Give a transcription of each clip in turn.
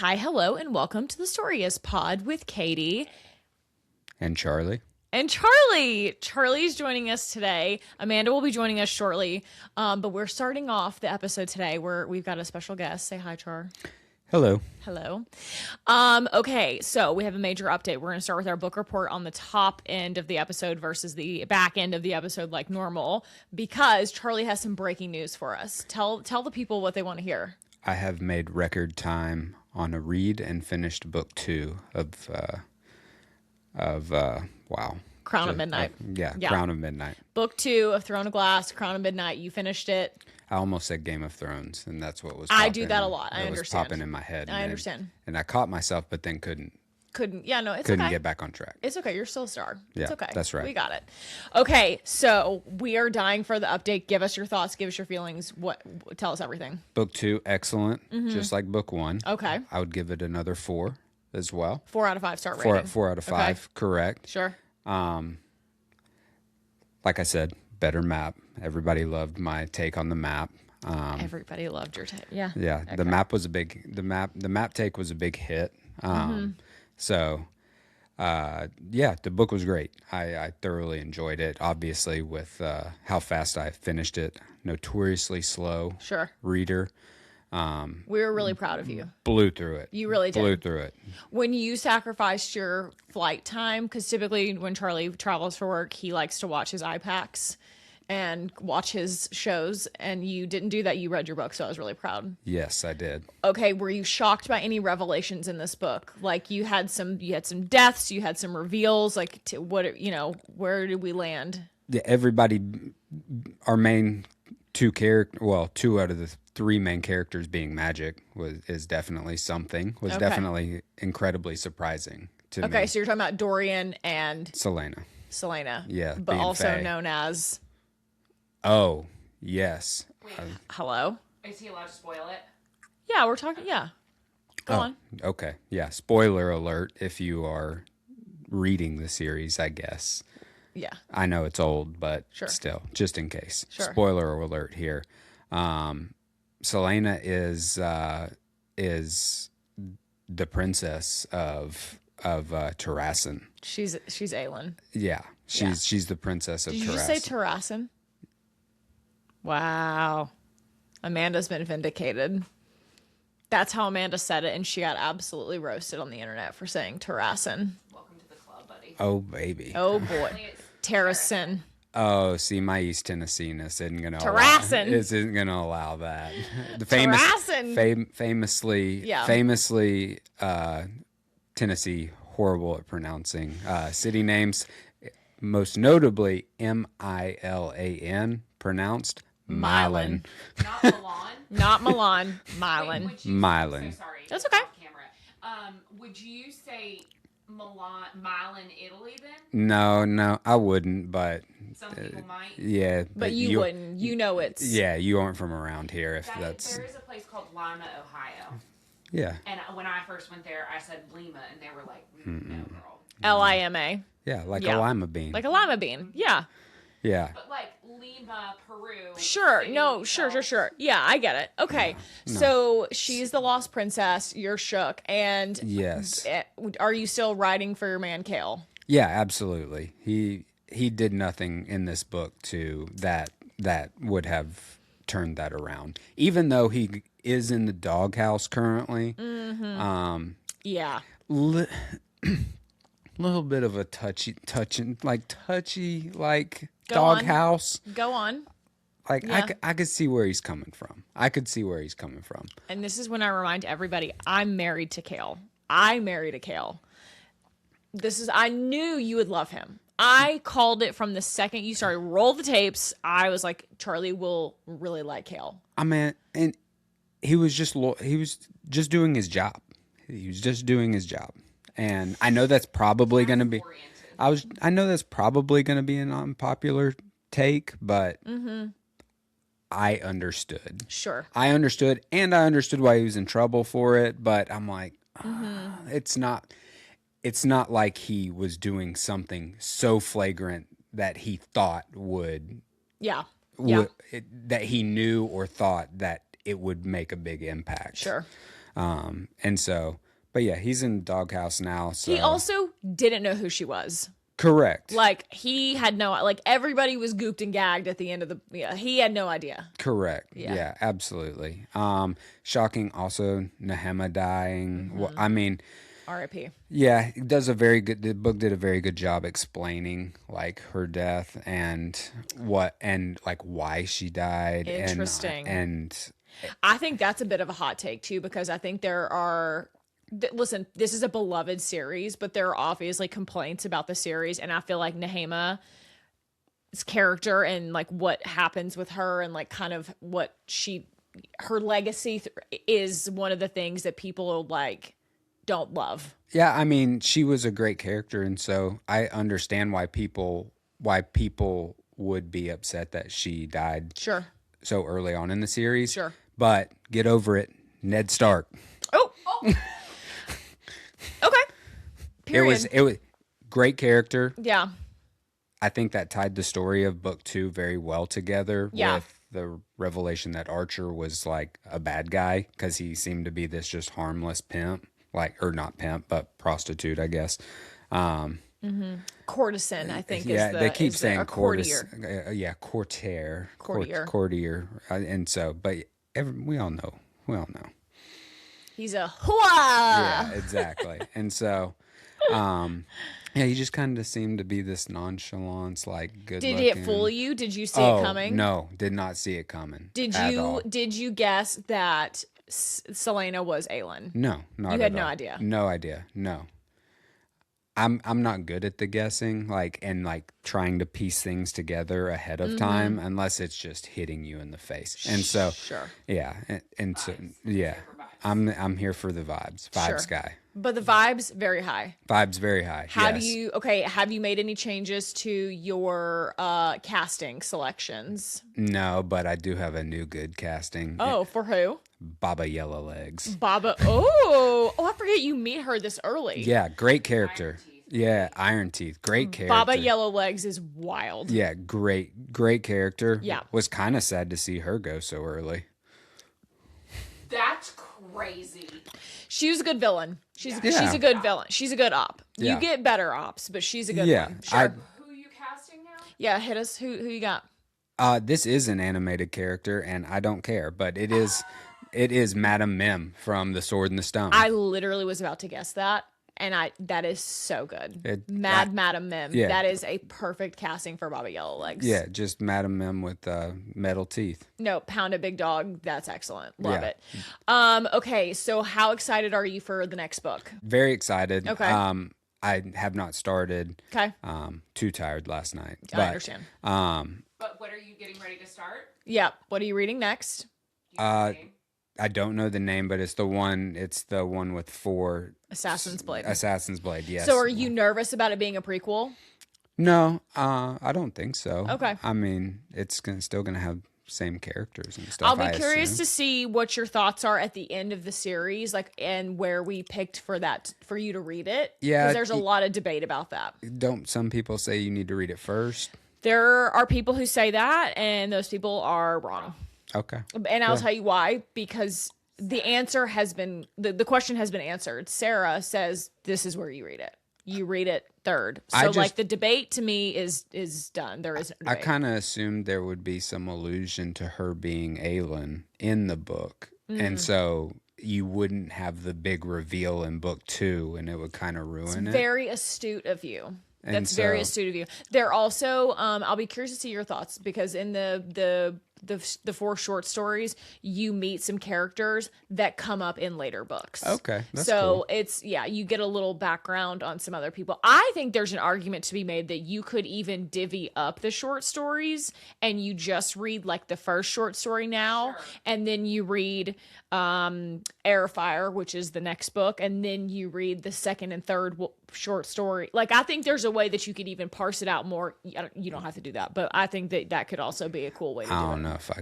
Hi, hello, and welcome to the Story Is Pod with Katie. And Charlie. And Charlie. Charlie's joining us today. Amanda will be joining us shortly. But we're starting off the episode today where we've got a special guest. Say hi, Char. Hello. Hello. Okay, so we have a major update. We're going to start with our book report on the top end of the episode versus the back end of the episode like normal, because Charlie has some breaking news for us. Tell the people what they want to hear. I have made record time on a read and finished book 2 of wow. Crown of Midnight. Yeah, Crown of Midnight. Book 2 of Throne of Glass, Crown of Midnight. You finished it. I almost said Game of Thrones, and that's what was I do that a lot. I understand. Was popping in my head. I understand. And I caught myself, but then couldn't get back on track. It's okay. You're still a star. Yeah, it's okay. That's right. We got it. Okay, so we are dying for the update. Give us your thoughts. Give us your feelings. Tell us everything. Book 2, excellent. Just like book 1. Okay. I would give it another 4 as well. 4 out of 5 star rating. 4 out of 5, okay. Correct. Sure. Like I said, better map. Everybody loved my take on the map. Everybody loved your take. Yeah. Yeah. Okay. The map was the map take was a big hit. So, the book was great. I thoroughly enjoyed it. Obviously, with how fast I finished it, notoriously slow. Sure. Reader. We were really proud of you. Blew through it. You really did. Blew through it. When you sacrificed your flight time, because typically when Charlie travels for work, he likes to watch his iPacks and watch his shows, and you didn't do that. You read your book, so I was really proud. Yes, I did. Okay, were you shocked by any revelations in this book? Like you had some deaths, you had some reveals. Like where did we land? Yeah, everybody, our main two out of the 3 main characters being magic is definitely something. Was definitely incredibly surprising to me. Okay, so you're talking about Dorian and Selena. Yeah, but also Faye. known as. Oh, yes. Wait, hello? Is he allowed to spoil it? Yeah, we're talking. Yeah. Go on. Okay. Yeah. Spoiler alert if you are reading the series, I guess. Yeah. I know it's old, but sure. Still, just in case. Sure. Spoiler alert here. Selena is the princess of Terrassen. She's Aelin. Yeah. She's the princess of Terrassen. Did you just say Terrassen? Wow. Amanda's been vindicated. That's how Amanda said it, and she got absolutely roasted on the internet for saying Terrassen. Welcome to the club, buddy. Oh, baby. Oh, boy. Terrassen. Oh, see, my East Tennessee-ness isn't going to allow that. The famously Tennessee, horrible at pronouncing city names, most notably Milan, pronounced Milan. Not Milan. Not Milan. Milan. Milan. So sorry. That's okay. Camera. Would you say Milan, Italy then? No, I wouldn't, but some people might. Yeah, but you wouldn't. You know it's. Yeah, you aren't from around here. That's. There is a place called Lima, Ohio. Yeah. And when I first went there, I said Lima, and they were like, "No, girl." Lima. Yeah, like a lima bean. Like a lima bean. Yeah. Yeah. But like Lima, Peru. Sure. No, sure. Yeah, I get it. Okay. No. So she's the lost princess. You're shook. And yes. Are you still riding for your man Cale? Yeah, absolutely. He did nothing in this book that would have turned that around. Even though he is in the doghouse currently. Mm-hmm. Yeah. Little bit of a touchy doghouse. Go on. Like yeah. I could see where he's coming from. And this is when I remind everybody, I'm married to Cale. I married a Cale. I knew you would love him. I called it from the second you started. Roll the tapes. I was like, Charlie will really like Cale. I mean, and he was just doing his job. He was just doing his job. And I know that's probably going to be I know that's probably going to be an unpopular take, but I understood. Sure. I understood, and I understood why he was in trouble for it, but I'm like, it's not like he was doing something so flagrant that he thought that he knew or thought that it would make a big impact. Sure. And so, but yeah, he's in the doghouse now. So He also didn't know who she was. correct. Like, he had no, like, everybody was gooped and gagged at the end of he had no idea. Correct. Yeah. Yeah, absolutely. Shocking also Nehema dying. Mm-hmm. Well, I mean, R.I.P. yeah, the book did a very good job explaining like her death and like why she died. Interesting. And I think that's a bit of a hot take too, because I think there are listen, this is a beloved series, but there are obviously complaints about the series, and I feel like Nehema's character and like what happens with her and like kind of what her legacy is one of the things that people like don't love. yeah, I mean, she was a great character, and so I understand why people would be upset that she died Sure. so early on in the series. Sure. But get over it, Ned Stark. Oh. Okay. Period. It was great character. Yeah. I think that tied the story of book 2 very well together with the revelation that Archer was like a bad guy because he seemed to be this just harmless pimp, or not pimp, but prostitute, I guess. Courtizan, I think. Yeah, is they keep is saying courtier. courtier. Courtier. And so, but we all know. He's a hooah. Yeah, exactly. And so, yeah, he just kind of seemed to be this nonchalance, like good. Did it fool you? Did you see it coming? No, did not see it coming. Did you guess that Selena was Aelin? No, not You at had no all. idea. No idea. No. I'm not good at the guessing, and trying to piece things together ahead of time, unless it's just hitting you in the face. And so, Sure. yeah, and so yeah, I'm here for the vibes Sure. guy. But the vibes very high. Vibes very high. Have yes. you made any changes to your casting selections? No, but I do have a new good casting. Oh, for who? Baba Yellowlegs. Baba. Oh, I forget you meet her this early. Yeah, great character. Yeah, Iron Teeth. Great character. Baba Yellowlegs is wild. Yeah, great character. Yeah. Was kind of sad to see her go so early. That's crazy. She was a good villain. She's Yeah. a good villain. She's a good op. Yeah. You get better ops, but she's a good Yeah, one. Sure. Who are you casting now? Yeah, hit us. Who you got? This is an animated character, and I don't care, but it is Madame Mim from The Sword and the Stone. I literally was about to guess that, and that is so good. Madam Mim. Yeah. That is a perfect casting for Baba Yellowlegs. Yeah, just Madame Mim with metal teeth. No, Pound a Big Dog. That's excellent. Love Yeah. it. Okay, so how excited are you for the next book? Very excited. Okay. I have not started. Okay. Too tired last night. I But, understand. But what are you getting ready to start? Yeah. What are you reading next? I don't know the name, but it's the one with 4 Assassin's Blade. Assassin's Blade. Yes. So are you nervous about it being a prequel? No, I don't think so. Okay. I mean, it's still gonna have same characters and stuff. I'll be I curious assume. to see what your thoughts are at the end of the series, and where we picked for you to read it. Yeah, Because there's a lot of debate about that. Don't some people say you need to read it first? There are people who say that, and those people are wrong. Okay. And I'll tell you why, because the answer has been, the question has been answered. Sarah says, this is where you read it. You read it third. So the debate to me is done. There is no I debate. kind of assumed there would be some allusion to her being Aelin in the book. And so you wouldn't have the big reveal in book 2 and it would kind of ruin it. Very astute of you. And That's very so- astute of you. They're also, I'll be curious to see your thoughts, because in the 4 short stories, you meet some characters that come up in later books. Okay, that's so cool. you get a little background on some other people. I think there's an argument to be made that you could even divvy up the short stories and you just read like the first short story now, and then you read Airfire, which is the next book, and then you read the second and third short story. Like, I think there's a way that you could even parse it out more. You don't have to do that, but I think that could also be a cool way to do it. I don't know if I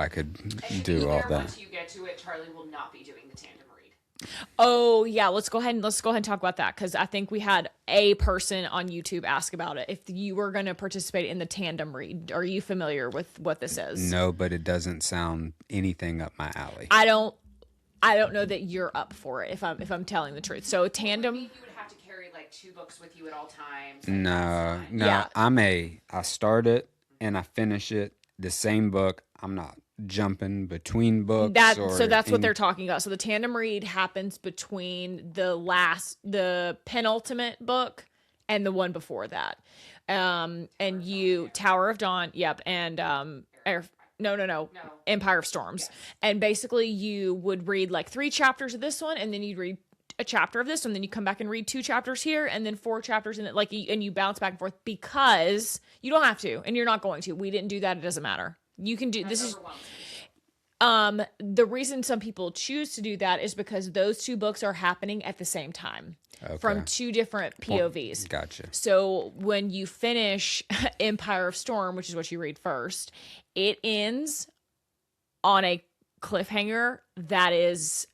could And do all that. Once you get to it, Charlie will not be doing the tandem read. Oh yeah, let's go ahead and talk about that, because I think we had a person on YouTube ask about it. If you were going to participate in the tandem read, are you familiar with what this is? No, but it doesn't sound anything up my alley. I don't know that you're up for it if I'm telling the truth. So I tandem. think you would have to carry like 2 books with you at all times. No, Yeah. I start it and I finish it the same book. I'm not jumping between books. That's what they're talking about. So the tandem read happens between the penultimate book and the one before that. And you Tower of Dawn, yep, and no, Empire of Storms. And basically you would read like 3 chapters of this one, and then you'd read a chapter of this one, then you come back and read 2 chapters here, and then 4 chapters in it, like, and you bounce back and forth, because you don't have to, and you're not going to. We didn't do that. It doesn't matter. You can do this is the reason some people choose to do that is because those 2 books are happening at the same time from 2 different POVs. Gotcha. So when you finish Empire of Storm, which is what you read first, it ends on a cliffhanger that is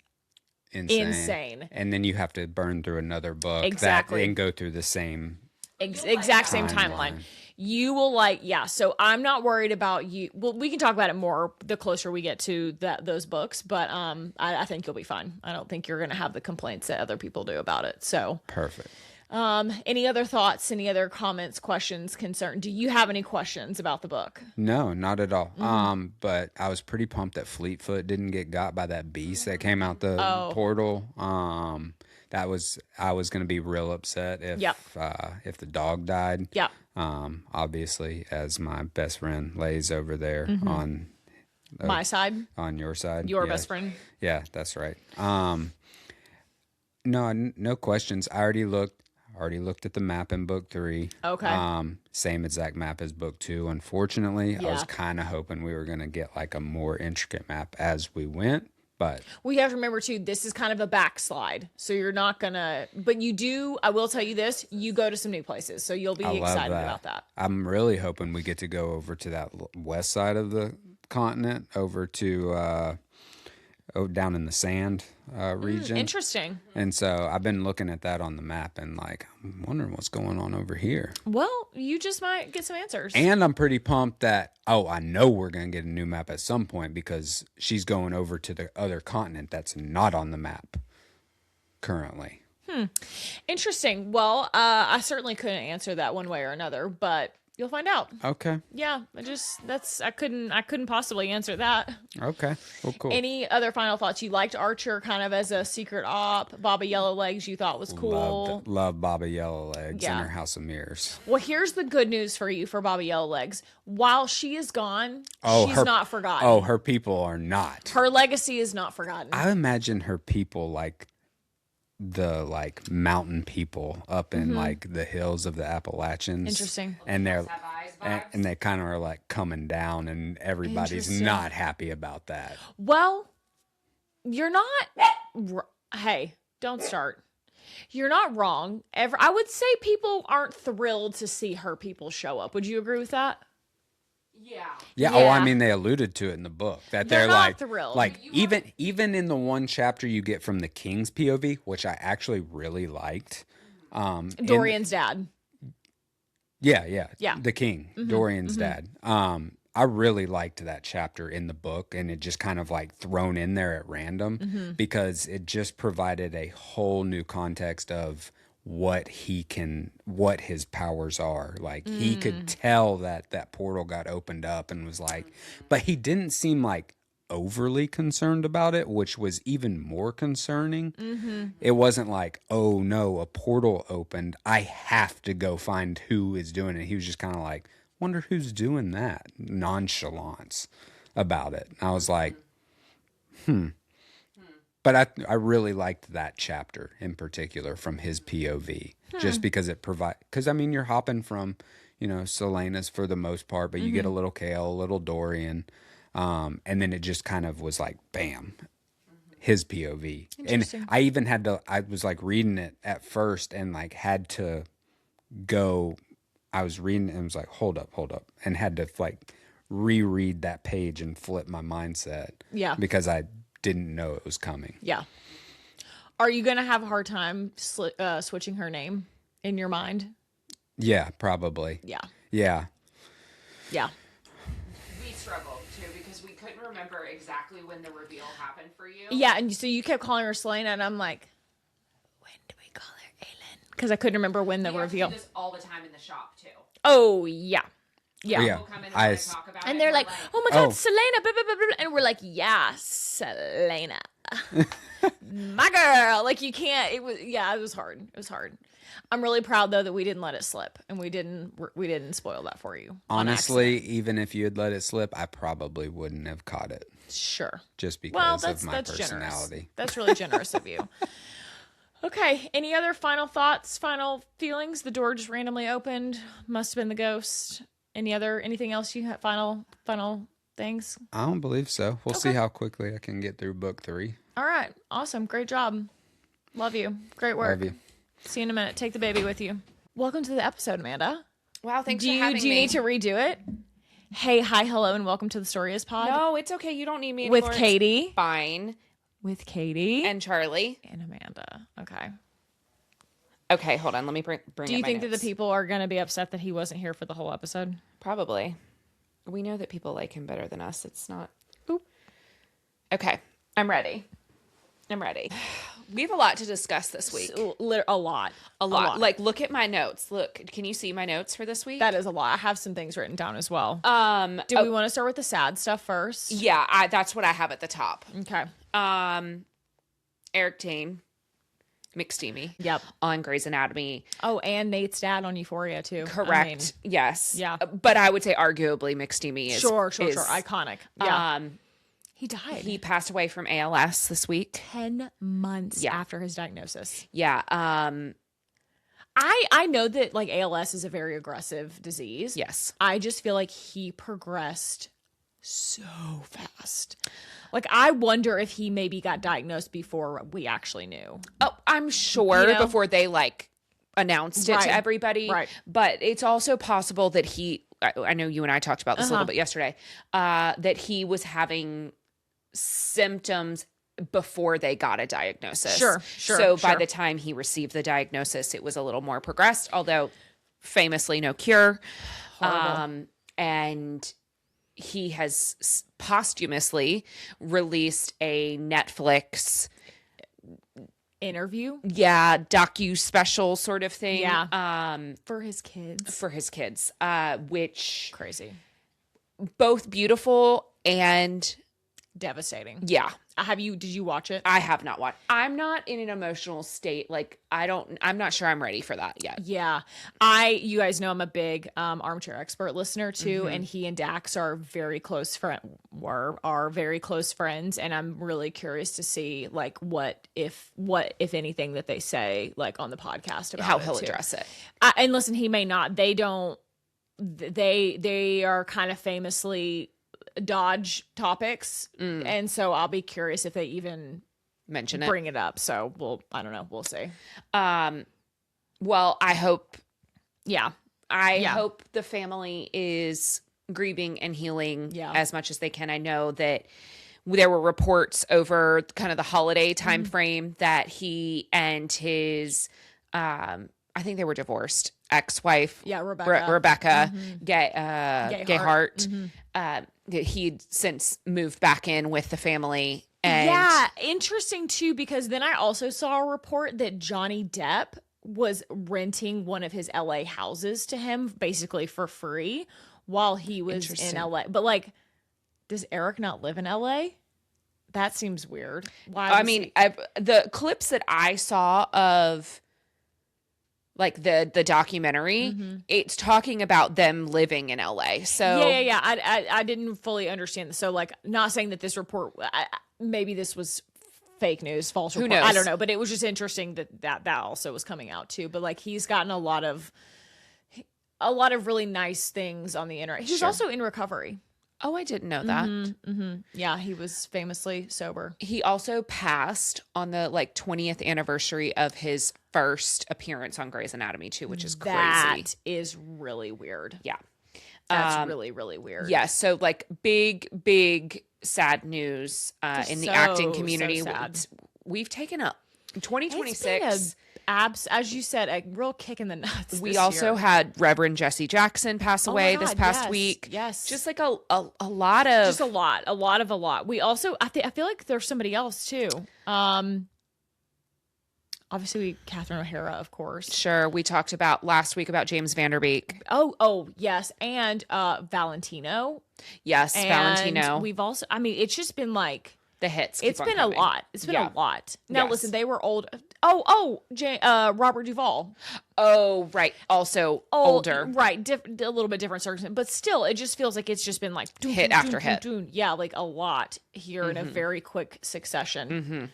insane. And then you have to burn through another book and go through the same exact same timeline. You will so I'm not worried about you. Well, we can talk about it more the closer we get to those books, but I think you'll be fine. I don't think you're going to have the complaints that other people do about it. So perfect. Any other thoughts, any other comments, questions, concern? Do you have any questions about the book? No, not at all. But I was pretty pumped that Fleetfoot didn't get got by that beast that came out the portal. I was going to be real upset if the dog died. Yeah. Obviously, as my best friend lays over there on my side, on your side, your best friend. Yeah, that's right. No questions. I already looked at the map in book 3. Okay. Same exact map as book 2. Unfortunately, I was kind of hoping we were going to get like a more intricate map as we went. But we have to remember too, this is kind of a backslide. So you're not gonna, but you do, I will tell you this, you go to some new places. So you'll be excited about that. I'm really hoping we get to go over to that west side of the continent, over to down in the sand region. Interesting. And so I've been looking at that on the map and like, I'm wondering what's going on over here. Well, you just might get some answers. And I'm pretty pumped that, I know we're going to get a new map at some point, because she's going over to the other continent that's not on the map currently. Interesting. Well, I certainly couldn't answer that one way or another, but you'll find out. Okay. Yeah, I couldn't possibly answer that. Okay. Well, cool. Any other final thoughts? You liked Archer kind of as a secret op. Baba Yellowlegs you thought was cool. Love Baba Yellowlegs and her House of Mirrors. Well, here's the good news for you for Baba Yellowlegs. While she is gone, she's not forgotten. Oh, her people are not. Her legacy is not forgotten. I imagine her people like the mountain people up in like the hills of the Appalachians. Interesting. And they're and they kind of are like coming down, and everybody's not happy about that. Well, you're not. Hey, don't start. You're not wrong. I would say people aren't thrilled to see her people show up. Would you agree with that? Yeah. Oh, I mean, they alluded to it in the book that they're not like thrilled. Like even in the one chapter you get from the King's POV, which I actually really liked. Dorian's dad. Yeah. The King, Dorian's dad. I really liked that chapter in the book, and it just kind of like thrown in there at random because it just provided a whole new context of what his powers are. Like he could tell that portal got opened up and was like, but he didn't seem like overly concerned about it, which was even more concerning. It wasn't like, oh no, a portal opened, I have to go find who is doing it. He was just kind of like, wonder who's doing that, nonchalance about it. And I was like, But I really liked that chapter in particular from his POV, just because it because I mean, you're hopping from, Selena's for the most part, but you get a little Kale, a little Dorian, and then it just kind of was like, bam, his POV. And I even I was like reading it at first and like had to go, I was reading it and was like, hold up, and had to like reread that page and flip my mindset. Yeah. Because I didn't know it was coming. Yeah. Are you going to have a hard time switching her name in your mind? Yeah, probably. Yeah. Yeah. Yeah. We struggled too because we couldn't remember exactly when the reveal happened for you. Yeah, and so you kept calling her Selena, and I'm like, when do we call her Aylin? Because I couldn't remember when the We have to reveal. do this all the time in the shop too. Oh yeah, yeah. Yeah. People come in and wanna talk about it, And they're we're like, "Oh my God, Oh. Selena!" Blah, blah, blah, blah. And we're like, "Yeah, Selena, my girl." Like you can't. It was hard. It was hard. I'm really proud though that we didn't let it slip, and we didn't spoil that for you. on Honestly, accident. even if you had let it slip, I probably wouldn't have caught it Sure. just because Well, of my that's personality. generous. That's really generous of you. Okay. Any other final thoughts? Final feelings? The door just randomly opened. Must have been the ghost. Anything else you have? Final things. I don't believe so. We'll see how quickly I can get through book 3. All right. Awesome. Great job. Love you. Great work. Love you. See you in a minute. Take the baby with you. Welcome to the episode, Amanda. Wow, thanks Do for you having me. need to redo it? Hey, hi, hello, and welcome to the Story Is Pod. No, it's okay. You don't need me With anymore. It's Katie. fine. With Katie. And Charlie. And Amanda. Okay. Okay, hold on. Let me bring Do you up my think that the notes. people are going to be upset that he wasn't here for the whole episode? Probably. We know that people like him better than us. It's not... Oop. Okay, I'm ready. We have a lot to discuss this week. A lot. A lot. Like, look at my notes. Look, can you see my notes for this week? That is a lot. I have some things written down as well. Do we want to start with the sad stuff first? Yeah, that's what I have at the top. Okay. Eric Dane, McSteamy. Yep. On Grey's Anatomy. Oh, and Nate's dad on Euphoria too. Correct. Yes. Yeah. But I would say arguably McSteamy is Sure. Iconic. Yeah. He died. He passed away from ALS this week. 10 months Yeah. after his diagnosis. Yeah. I know that like ALS is a very aggressive disease. Yes. I just feel like he progressed so fast. Like I wonder if he maybe got diagnosed before we actually knew. Oh, I'm sure You know? before they like announced it Right. to everybody. Right. But it's also possible that I know you and I talked about this a little bit yesterday, that he was having symptoms before they got a diagnosis. Sure. So by the time he received the diagnosis, it was a little more progressed, although famously no cure. Horrible. And he has posthumously released a Netflix Interview. docu special sort of thing. Yeah. For his kids. Which Crazy. both beautiful and Devastating. yeah. Did you watch it? I have not watched. I'm not in an emotional state. Like I'm not sure I'm ready for that yet. Yeah. You guys know I'm a big Armchair Expert listener too, and he and Dax are very close are very close friends, and I'm really curious to see like what if anything that they say like on the podcast about How it he'll too. address it. And listen, he may not. They are kind of famously dodge topics, and so I'll be curious if they even Mention it. bring it up. So I don't know. We'll see. Well, I hope Yeah. hope the family is grieving and healing as much as they can. I know that there were reports over kind of the holiday time frame that he and his I think they were divorced ex-wife Rebecca Gayhart he'd since moved back in with the family. And yeah, interesting too, because then I also saw a report that Johnny Depp was renting one of his LA houses to him basically for free while he was in LA. But like, does Eric not live in LA? That seems weird. The clips that I saw of like the documentary, it's talking about them living in LA. So yeah. I didn't fully understand this. So like, not saying that this report, maybe this was fake news, false report. Who knows? I don't know, but it was just interesting that also was coming out too. But like, he's gotten a lot of really nice things on the internet. He's also in recovery. Oh, I didn't know that. Yeah, he was famously sober. He also passed on the 20th anniversary of his first appearance on Grey's Anatomy too, which is crazy. That is really weird. Yeah. That's really, really weird. Yeah. So big sad news in the acting community. So sad. We've taken up 2026. as you said, a real kick in the nuts. We also had Reverend Jesse Jackson pass away this past week. Yes. Just like a lot of. Just a lot. We also, I feel like there's somebody else too. Obviously, Catherine O'Hara, of course. Sure. We talked about last week about James Vanderbeek. Oh, yes. And Valentino. Yes, and Valentino. We've also, I mean, it's just been like. The hits. It's been coming. a lot. It's been a lot. Now, listen, they were old. Robert Duvall. Oh, right. Also older. Right. A little bit different circumstance. But still, it just feels like it's just been like. Hit after hit. Yeah, like a lot here in a very quick succession. Mm-hmm.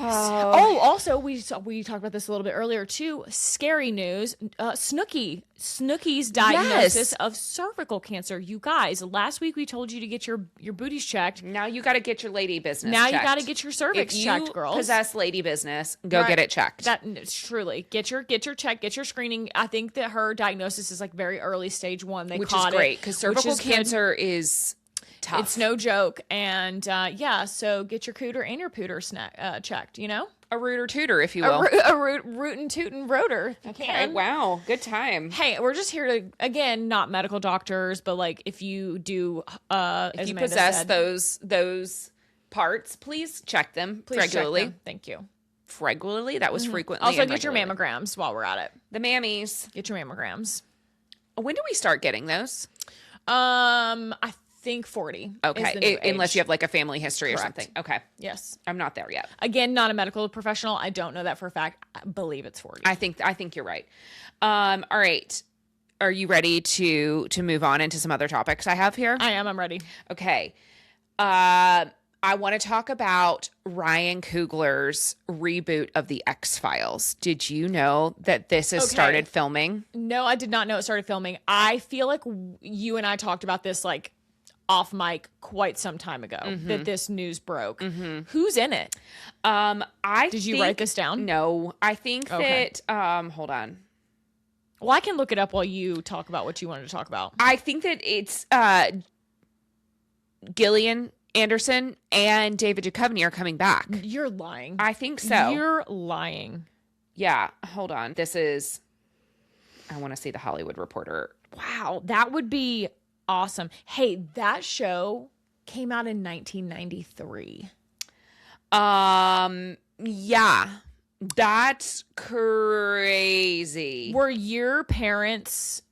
Also, we talked about this a little bit earlier too. Scary news. Snooki's diagnosis of cervical cancer. You guys, last week we told you to get your booties checked. Now you got to get your lady business checked. You got to get your cervix checked, girls. Possess lady business, go get it checked. Truly. Get your check, get your screening. I think that her diagnosis is like very early stage 1. They which caught is great because cervical cancer is tough. It's no joke. And so get your cooter and your pooter checked, you know? A root or tooter, if you will. A root and toot and rotor. Okay, wow. Good time. Hey, we're just here to, again, not medical doctors, but like if you do, if you possess those parts, please check them regularly. Check them. Thank you. Regularly? That was frequently. Also, get your mammograms while we're at it. The mammies. Get your mammograms. When do we start getting those? I think 40. Okay. Unless you have like a family history Correct. or something. Okay. Yes. I'm not there yet. Again, not a medical professional. I don't know that for a fact. I believe it's 40. I think you're right. All right. Are you ready to move on into some other topics I have here? I am. I'm ready. Okay. I want to talk about Ryan Coogler's reboot of The X-Files. Did you know that this has started filming? No, I did not know it started filming. I feel like you and I talked about this like off mic quite some time ago that this news broke. Who's in it? Did you write this down? No, I think that, hold on. Well, I can look it up while you talk about what you wanted to talk about. I think that it's Gillian Anderson and David Duchovny are coming back. You're lying. I think so. You're lying. Yeah, hold on. I want to see the Hollywood Reporter. Wow, that would be awesome. Hey, that show came out in 1993. Yeah. That's crazy. Were your parents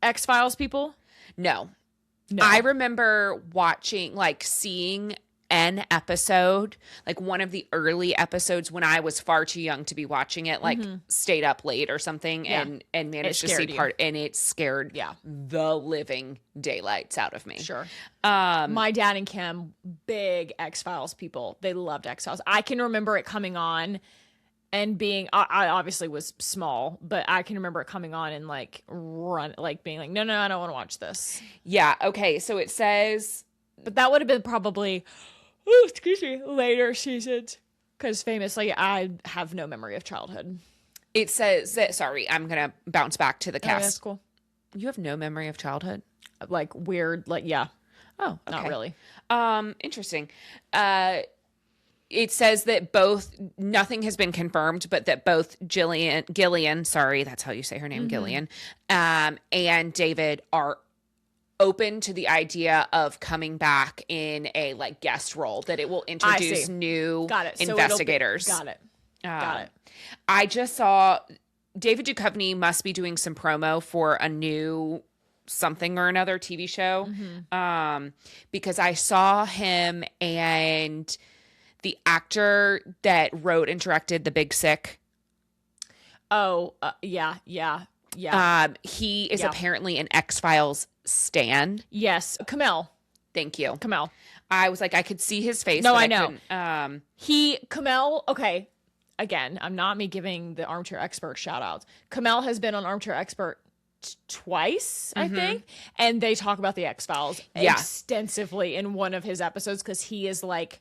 X-Files people? No. I remember seeing an episode, like one of the early episodes when I was far too young to be watching it, like stayed up late or something and managed to see part, and it scared the living daylights out of me. Sure. My dad and Kim, big X-Files people. They loved X-Files. I can remember it coming on and being, I obviously was small, but I can remember it coming on and being like, no, I don't want to watch this. Yeah. Okay. So it says, but that would have been probably, later seasons. Because famously, I have no memory of childhood. It says that, sorry, I'm going to bounce back to the cast. That's cool. You have no memory of childhood? Like weird, yeah. Oh, okay. Not really. Interesting. It says that nothing has been confirmed, but that both Gillian, sorry, that's how you say her name, Gillian, and David are open to the idea of coming back in a guest role, that it will introduce new investigators. Got it. I just saw David Duchovny must be doing some promo for a new something or another TV show, because I saw him and the actor that wrote and directed The Big Sick. Oh, yeah. He is apparently an X-Files stan. Yes. Kamel. Thank you. Kamel. I was like, I could see his face. No, I know. Kamel, okay. Again, I'm not me giving the Armchair Expert shout outs. Kamel has been on Armchair Expert twice, I think. And they talk about the X-Files extensively in one of his episodes because he is like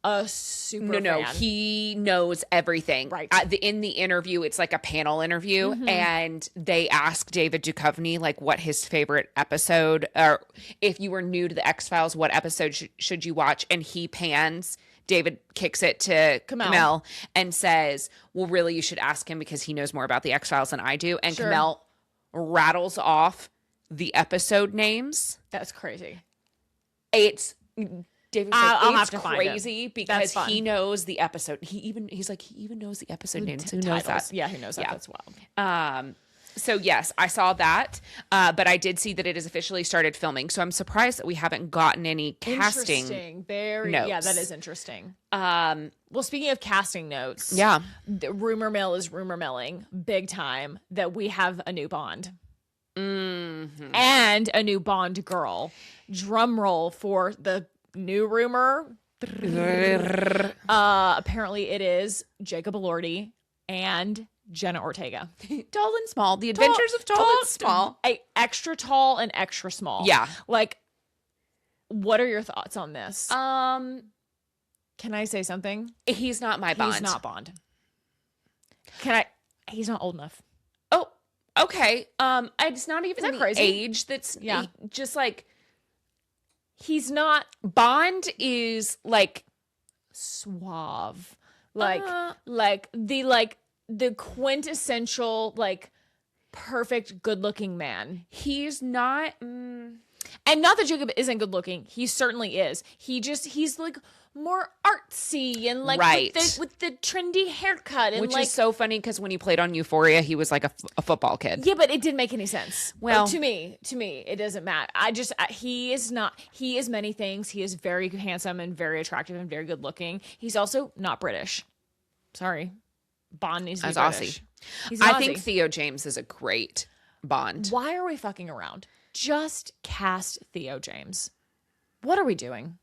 a super fan. He knows everything. Right. In the interview, it's like a panel interview, and they ask David Duchovny what his favorite episode, or if you were new to the X-Files, what episode should you watch? And he pans David kicks it to Kamel. Kamel and says, well, really, you should ask him because he knows more about the X-Files than I do. And Kamel rattles off the episode names. That's crazy. It's David's I'll it's have to crazy because he knows the episode. He even knows the episode names. Who knows that? Yeah, who knows that? That's wild. So yes, I saw that, but I did see that it has officially started filming. So I'm surprised that we haven't gotten any casting notes. Yeah, that is interesting. Well, speaking of casting notes, the rumor mill is rumor milling big time that we have a new Bond. Mm-hmm. And a new Bond girl. Drum roll for the new rumor. Apparently it is Jacob Elordi and Jenna Ortega. Tall and small. The Adventures of Tall and Small. Extra tall and extra small. Yeah. Like, what are your thoughts on this? Can I say something? He's not my Bond. He's not Bond. He's not old enough. Oh, okay. It's not even that the crazy? age that's just like he's not. Bond is like suave. The quintessential, like, perfect good-looking man. He's not... And not that Jacob isn't good-looking. He certainly is. He's, like, more artsy and, like, with the trendy haircut. And which like, is so funny because when he played on Euphoria, he was like a football kid. Yeah, but it didn't make any sense. Well... to me, it doesn't matter. He is not... He is many things. He is very handsome and very attractive and very good-looking. He's also not British. Sorry. Bond needs to be British. Aussie. I think Theo James is a great Bond. Why are we fucking around? Just cast Theo James. What are we doing?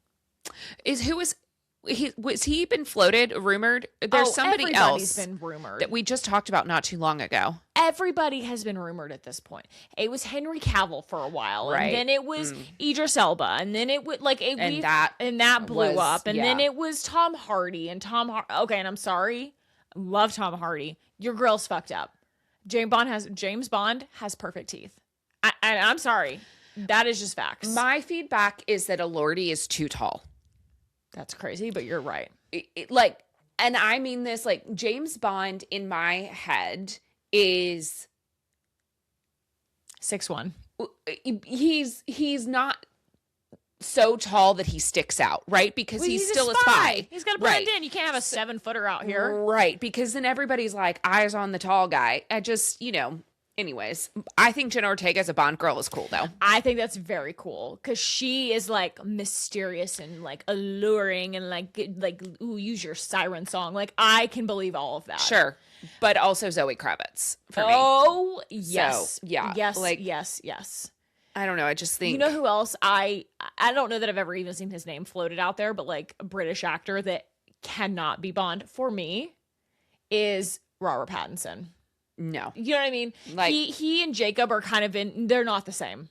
Was he been floated, rumored? There's somebody else been rumored that we just talked about not too long ago. Everybody has been rumored at this point. It was Henry Cavill for a while, right. And then it was Idris Elba, and then it would that blew up, and then it was Tom Hardy Okay, and I'm sorry. Love Tom Hardy. Your girl's fucked up. James Bond has perfect teeth. I'm sorry. That is just facts. My feedback is that Elordi is too tall. That's crazy, but you're right. And I mean this, like, James Bond in my head is 6'1". He's not so tall that he sticks out, right? Because he's still a spy. He's got to blend in. You can't have a 7-footer out here. Right. Because then everybody's like, eyes on the tall guy. Anyways, I think Jenna Ortega as a Bond girl is cool, though. I think that's very cool because she is, like, mysterious and, like, alluring and, like, ooh, use your siren song. Like, I can believe all of that. Sure. But also Zoe Kravitz for me. Oh, yes. So, yeah. Yes, like, yes. I don't know. I just think... You know who else? I don't know that I've ever even seen his name floated out there, but, like, a British actor that cannot be Bond for me is Robert Pattinson. No. You know what I mean? Like, he and Jacob are kind of they're not the same.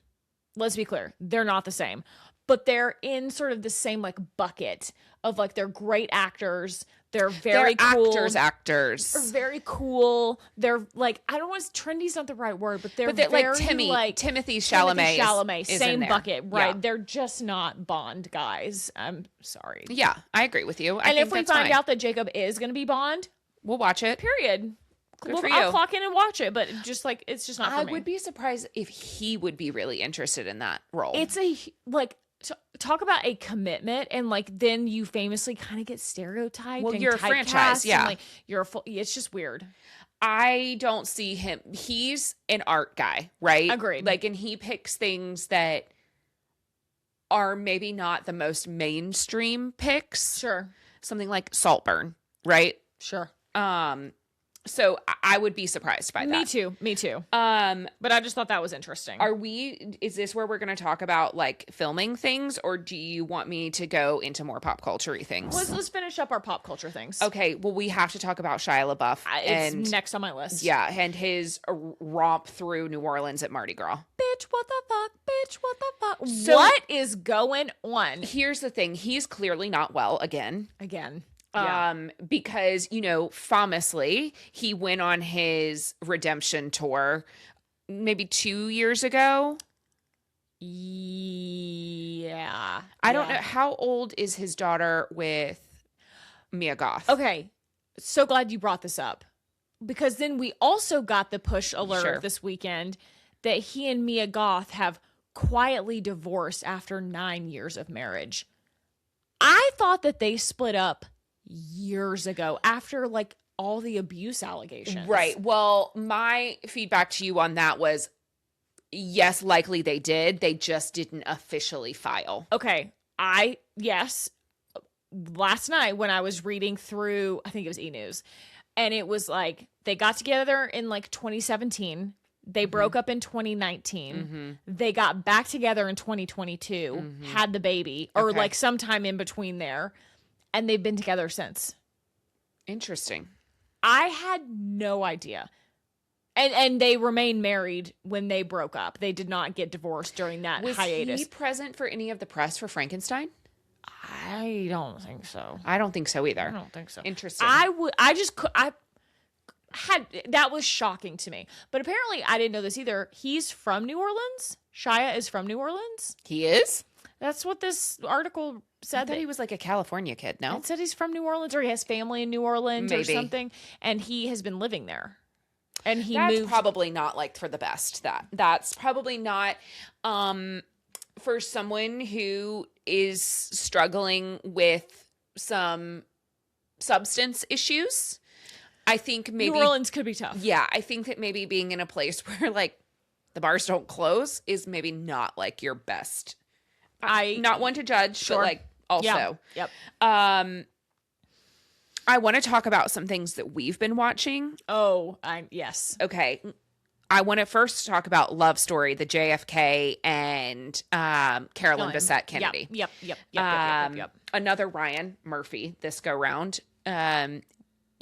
Let's be clear. They're not the same. But they're in sort of the same, like, bucket of, like, they're great actors. They're very cool. Actors. They're very cool. They're, like, I don't want to... Trendy's not the right word, but they're very, like... Timothy Chalamet same bucket, right? Yeah. They're just not Bond guys. I'm sorry. Yeah, I agree with you. And if we find out that Jacob is going to be Bond... We'll watch it. Period. Good for you. I'll clock in and watch it, but just, like, it's just not for me. I would be surprised if he would be really interested in that role. It's talk about a commitment, and, like, then you famously kind of get stereotyped. Well, and you're a franchise, yeah. And, like, you're a full... It's just weird. I don't see him... He's an art guy, right? Agreed. Like, and he picks things that are maybe not the most mainstream picks. Sure. Something like Saltburn, right? Sure. So I would be surprised by that. Me too. But I just thought that was interesting. Is this where we're going to talk about, like, filming things, or do you want me to go into more pop culture-y things? Let's finish up our pop culture things. Okay, well, we have to talk about Shia LaBeouf. It's next on my list. Yeah, and his romp through New Orleans at Mardi Gras. Bitch, what the fuck? Bitch, what the fuck? So, what is going on? Here's the thing. He's clearly not well again. Yeah. Because, famously, he went on his redemption tour maybe 2 years ago. Yeah. I don't know. How old is his daughter with Mia Goth. Okay. So glad you brought this up. Because then we also got the push alert this weekend that he and Mia Goth have quietly divorced after 9 years of marriage. I thought that they split up years ago after like all the abuse allegations. Right. Well, my feedback to you on that was, yes, likely they did. They just didn't officially file. Okay. Yes. Last night when I was reading through, I think it was E! News, and it was like they got together in like 2017. They broke up in 2019. They got back together in 2022, had the baby, or like sometime in between there, and they've been together since. Interesting. I had no idea. And they remained married when they broke up. They did not get divorced during that hiatus. Was he present for any of the press for Frankenstein? I don't think so. I don't think so either. I don't think so. Interesting. That was shocking to me. But apparently I didn't know this either. He's from New Orleans. Shia is from New Orleans. He is? That's what this article said. I thought he was like a California kid, no? It said he's from New Orleans, or he has family in New Orleans or something. And he has been living there. And that's probably not like for the best. That's probably not for someone who is struggling with some substance issues. I think maybe New Orleans could be tough. Yeah, I think that maybe being in a place where like the bars don't close is maybe not like your best. Not one to judge, but like also. Yep. I want to talk about some things that we've been watching. Yes. Okay. I want to first talk about Love Story, the JFK and Carolyn Bessette Kennedy. Yep. Another Ryan Murphy this go round.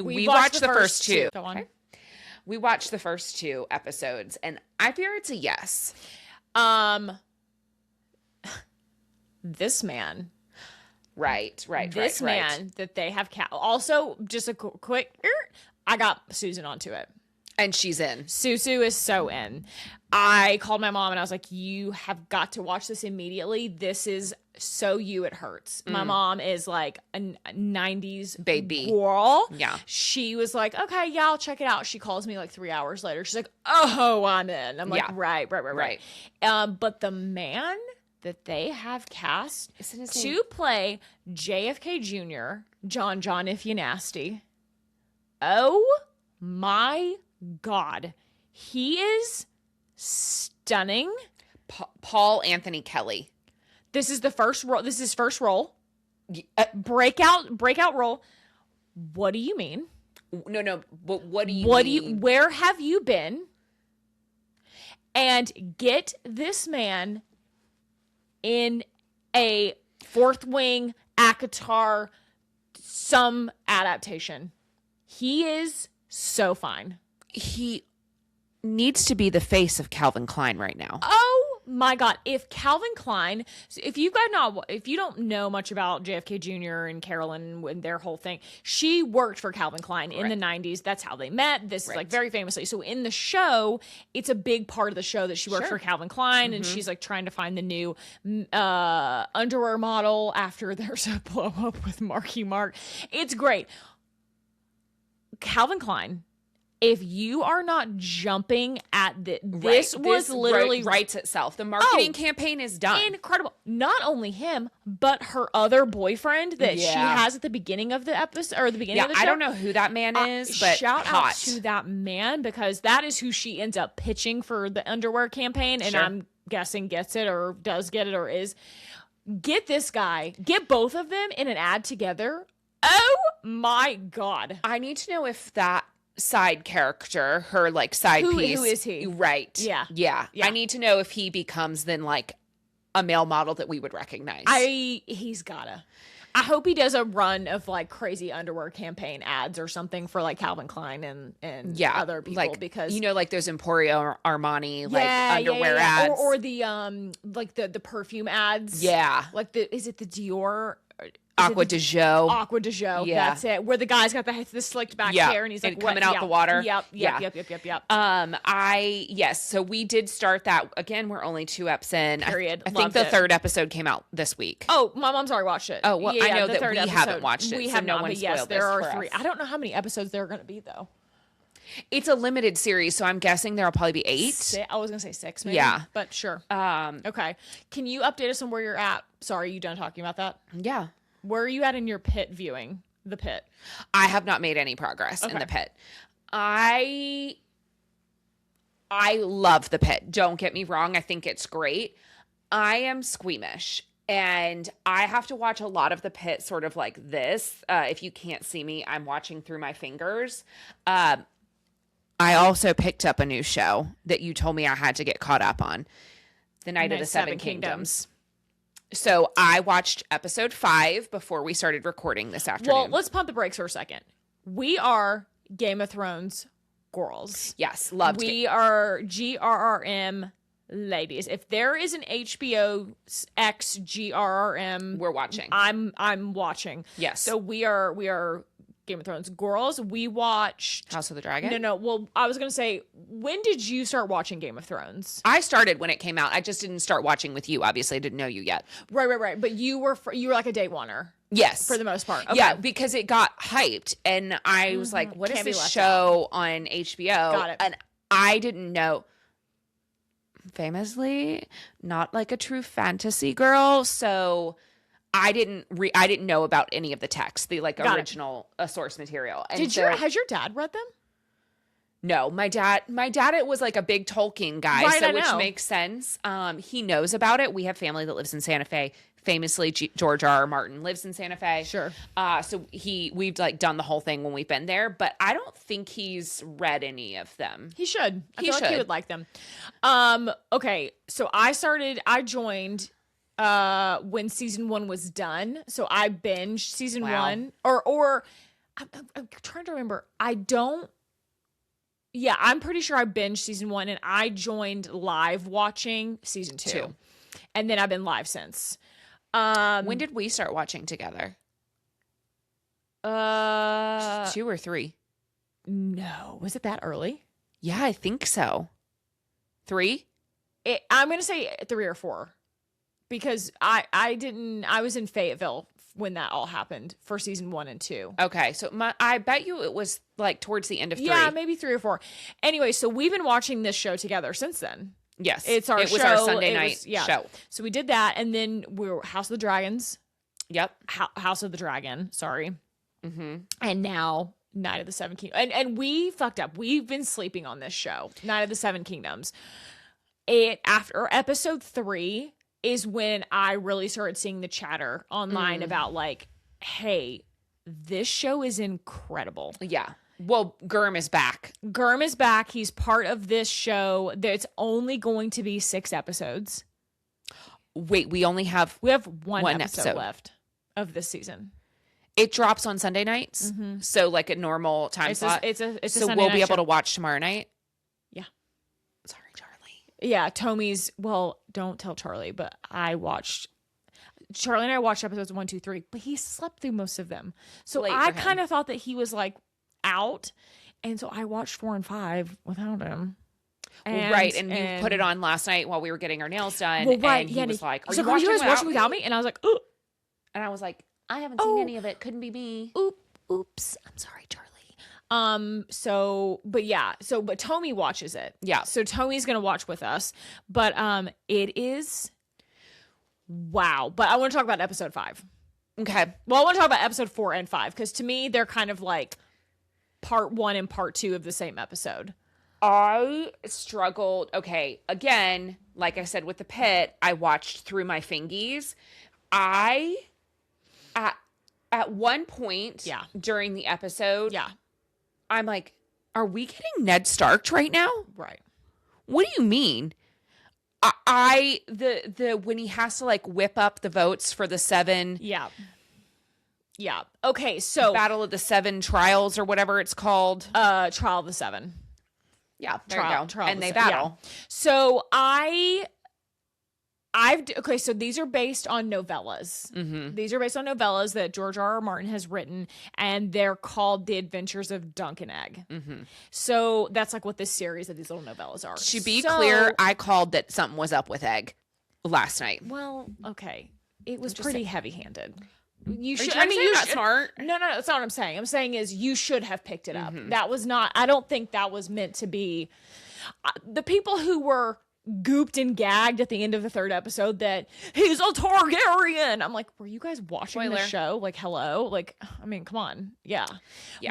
We watched the first two. Go on. Okay. We watched the first two episodes, and I fear it's a yes. This man. Right. This man that they have also, just a quick, I got Susan onto it. And she's in. Susu is so in. I called my mom and I was like, you have got to watch this immediately. This is so you, it hurts. My mom is like a 90s baby girl. Yeah. She was like, okay, yeah, I'll check it out. She calls me like 3 hours later. She's like, oh, I'm in. I'm like, right. But the man that they have cast to play JFK Jr., John, if you nasty. Oh my God. He is stunning. Paul Anthony Kelly. This is the first role. This is his first role. Breakout role. What do you mean? No. But what do you mean? Where have you been? And get this man in a Fourth Wing, ACOTAR, some adaptation. He is so fine. He needs to be the face of Calvin Klein right now. Oh my God. If Calvin Klein, if you don't know much about JFK Jr. and Carolyn and their whole thing, she worked for Calvin Klein in the 90s. That's how they met. This is like very famously. So in the show, it's a big part of the show that she worked for Calvin Klein, and she's like trying to find the new underwear model after there's a blow up with Marky Mark. It's great. Calvin Klein, if you are not jumping at this literally writes itself. The marketing campaign is done. Incredible. Not only him, but her other boyfriend that she has at the beginning of the episode, or the beginning of the show. I don't know who that man is, but shout out to that man, because that is who she ends up pitching for the underwear campaign, and I'm guessing gets it or does get it or is. Get this guy, get both of them in an ad together. Oh my God. I need to know if that side character, her like side piece. Who is he? Right. Yeah. I need to know if he becomes then like a male model that we would recognize. He's gotta. I hope he does a run of like crazy underwear campaign ads or something for like Calvin Klein and other people, like, because like those Emporio Armani like underwear ads or the like the perfume ads. Yeah. Like is it the Dior? Aqua de Jo. Aqua de Jo. Yeah. That's it. Where the guy's got the slicked back hair and he's like coming out the water. Yep. Yes. So we did start that again. We're only 2 eps in. Period. I think the 3rd episode came out this week. Oh, my mom's already watched it. Oh, well, I know that we haven't watched it. We so have no not, one but yes, spoiled there this are for 3. us. I don't know how many episodes there are going to be though. It's a limited series, so I'm guessing there'll probably be 8. I was going to say 6 maybe. Yeah. But sure. Okay. Can you update us on where you're at? Sorry, you done talking about that? Yeah. Where are you at in your pit viewing? The pit. I have not made any progress in the pit. I love the pit. Don't get me wrong. I think it's great. I am squeamish. And I have to watch a lot of the pit sort of like this. If you can't see me, I'm watching through my fingers. I also picked up a new show that you told me I had to get caught up on. The Night of the Seven Kingdoms. So I watched episode 5 before we started recording this afternoon. Well, let's pump the brakes for a second. We are Game of Thrones girls. Yes, loved it. We are GRRM ladies. If there is an HBO X GRRM, we're watching. I'm watching. Yes. So we are Game of Thrones girls. We watched House of the Dragon. No. Well, I was gonna say, when did you start watching Game of Thrones? I started when it came out. I just didn't start watching with you. Obviously, I didn't know you yet. Right. But you were like a day oneer. Yes, for the most part. Okay. Yeah, because it got hyped, and I was like, "What is this show on HBO?" Got it. And I didn't know. Famously, not like a true fantasy girl, so I didn't know about any of the text, the like original source material. And has your dad read them? No, my dad, it was like a big Tolkien guy, right, which makes sense. He knows about it. We have family that lives in Santa Fe. Famously, George R.R. Martin lives in Santa Fe. Sure. So we've like done the whole thing when we've been there, but I don't think he's read any of them. He should. I feel like he would like them. Okay. So I joined when season 1 was done. So I binged season 1 or I'm trying to remember. I'm pretty sure I binged season 1 and I joined live watching season 2. And then I've been live since. When did we start watching together? 2 or 3? No. Was it that early? Yeah, I think so. 3? I'm going to say 3 or 4 because I was in Fayetteville when that all happened for season 1 and 2. Okay. So I bet you it was like towards the end of 3. Yeah, maybe 3 or 4. Anyway, so we've been watching this show together since then. Yes. It was our Sunday night show. So we did that, and then we were House of the Dragons. Yep. House of the Dragon, sorry. Mm-hmm. And now Night of the Seven Kingdoms. And we fucked up. We've been sleeping on this show, Night of the Seven Kingdoms. After episode 3 is when I really started seeing the chatter online about like, hey, this show is incredible. Yeah. Well, GRRM is back. GRRM is back. He's part of this show. It's only going to be 6 episodes. Wait, we have one episode left of this season. It drops on Sunday nights, so like a normal time slot. It's a so Sunday we'll be night able show. to watch tomorrow night. Yeah. Sorry, Charlie. Yeah, Tommy's. Well, don't tell Charlie, but Charlie and I watched episodes 1, 2, 3, but he slept through most of them. So I kind of thought that he was like out, and so I watched 4 and 5 without him. And you put it on last night while we were getting our nails done. Well, right, and he was like, "Are you watching without me?" And I was like, "Oh," and I was like, "I haven't seen any of it. Couldn't be me." Oops. I'm sorry, Charlie. But Tommy watches it. Yeah. So Tommy's gonna watch with us, but it is wow. But I want to talk about episode 5. Okay. Well, I want to talk about episode 4 and 5 because to me they're kind of like part 1 and part 2 of the same episode. I struggled. Okay, again, like I said with the pit, I watched through my fingies. At one point during the episode, I'm like, are we getting Ned Stark right now? Right. What do you mean? When he has to like whip up the votes for the 7. Yeah. Okay, so Battle of the 7 Trials or whatever it's called. Trial of the 7. Yeah, there you go. Trial and they battle. Yeah. So I Okay, so these are based on novellas. These are based on novellas that George R.R. Martin has written, and they're called The Adventures of Dunk and Egg. So that's like what this series of these little novellas are. To be clear, I called that something was up with Egg last night. Well, okay. It was pretty heavy-handed. You should. I mean, you should. Smart. No, that's not what I'm saying. I'm saying is you should have picked it up. That was not. I don't think that was meant to be. The people who were gooped and gagged at the end of the 3rd episode that he's a Targaryen. I'm like, were you guys watching the show? Like, hello? Like, I mean, come on. Yeah.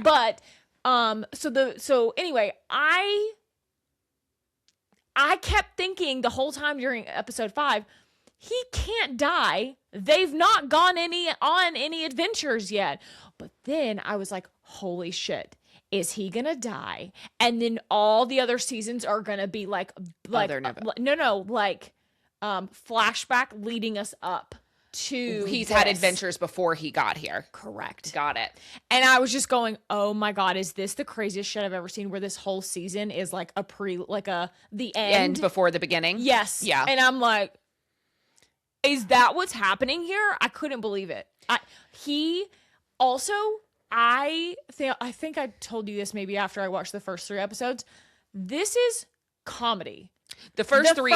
But so anyway, I kept thinking the whole time during episode 5, he can't die. They've not gone on any adventures yet. But then I was like, holy shit. Is he gonna die? And then all the other seasons are gonna be like flashback leading us up to he's had adventures before he got here. Correct. Got it. And I was just going, oh my god, is this the craziest shit I've ever seen? Where this whole season is like the end before the beginning. Yes. Yeah. And I'm like, is that what's happening here? I couldn't believe it. I think I told you this maybe after I watched the first 3 episodes. This is comedy. The first three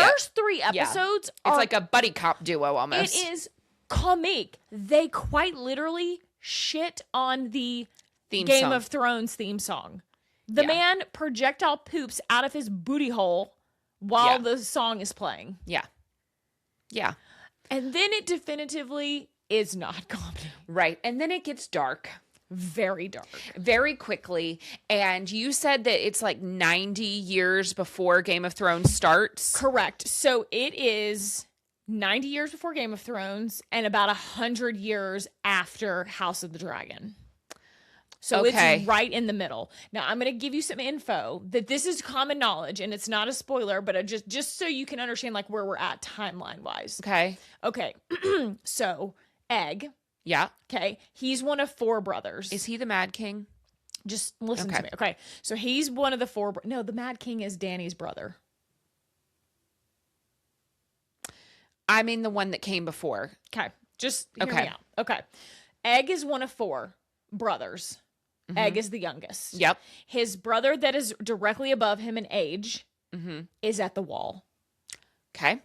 episodes it's like a buddy cop duo almost. It is comic. They quite literally shit on the Game of Thrones theme song. The man projectile poops out of his booty hole while the song is playing. Yeah. Yeah. And then it definitively is not comedy. Right. And then it gets dark. Very dark. Very quickly. And you said that it's like 90 years before Game of Thrones starts? Correct. So it is 90 years before Game of Thrones and about 100 years after House of the Dragon. So it's right in the middle. Now, I'm going to give you some info that this is common knowledge, and it's not a spoiler, but just so you can understand like where we're at timeline-wise. Okay. So, Egg. Yeah. Okay. He's one of 4 brothers. Is he the Mad King? Just listen to me. Okay. So he's one of the 4. No, the Mad King is Dany's brother. I mean the one that came before. Okay. Just hear me out. Okay. Egg is one of 4 brothers. Egg is the youngest. Yep. His brother that is directly above him in age is at the wall. Okay.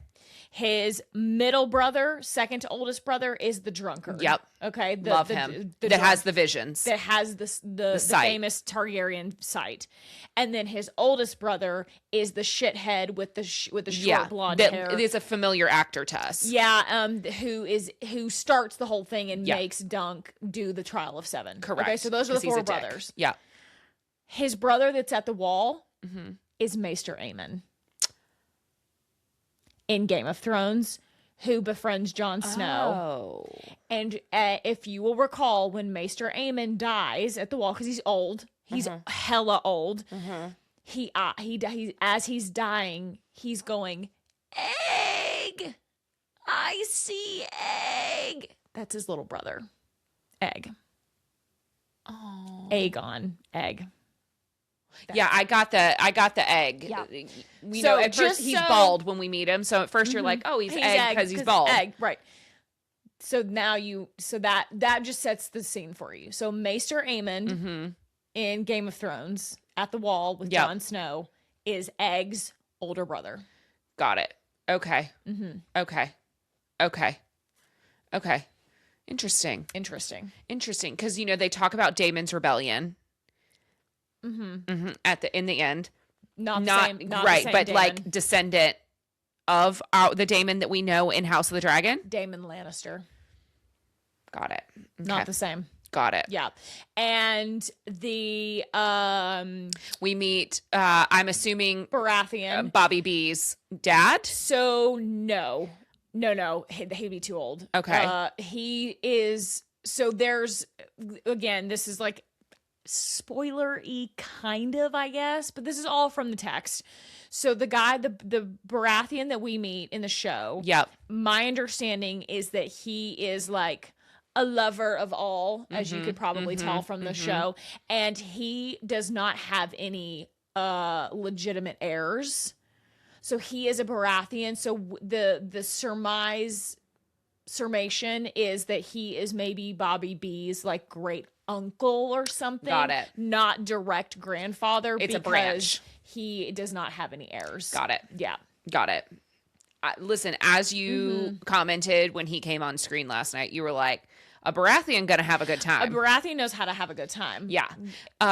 His middle brother, second oldest brother, is the drunkard. Yep. Okay. Love him. That has the visions. That has the famous Targaryen sight. And then his oldest brother is the shithead with the short blonde hair. It is a familiar actor to us. Yeah. Who starts the whole thing and makes Dunk do the trial of 7. Correct. Okay. So those are the 4 brothers. Yeah. His brother that's at the wall is Maester Aemon in Game of Thrones, who befriends Jon Snow. Oh. And if you will recall, when Maester Aemon dies at the wall, because he's old, he's hella old. He as he's dying, he's going, Egg, I see Egg. That's his little brother, Egg. Oh, Aegon, Egg. Yeah, I got the Egg. Yeah. You know, at first he's bald when we meet him. So at first you're like, oh, he's Egg because he's bald. Egg, right. So now that just sets the scene for you. So Maester Aemon in Game of Thrones at the wall with Jon Snow is Egg's older brother. Got it. Okay. Okay. Interesting. Because, you know, they talk about Daemon's rebellion. In the end, not right, the same but Daemon. like descendant of the Daemon that we know in House of the Dragon. Daemon Lannister. Got it. Okay. Not the same. Got it. Yeah, and the we meet. I'm assuming Baratheon, Bobby B's dad. So no, he'd be too old. Okay, he is. So there's again. This is like spoiler-y kind of, I guess, but this is all from the text. So the guy, the Baratheon that we meet in the show, my understanding is that he is like a lover of all, as you could probably tell from the show, and he does not have any legitimate heirs. So he is a Baratheon. So the summation is that he is maybe Bobby B's like great uncle or something. Got it. Not direct grandfather. It's a branch. He does not have any heirs. Got it. Yeah. Got it. Listen, as you commented when he came on screen last night, you were like, a Baratheon gonna have a good time. A Baratheon knows how to have a good time. Yeah.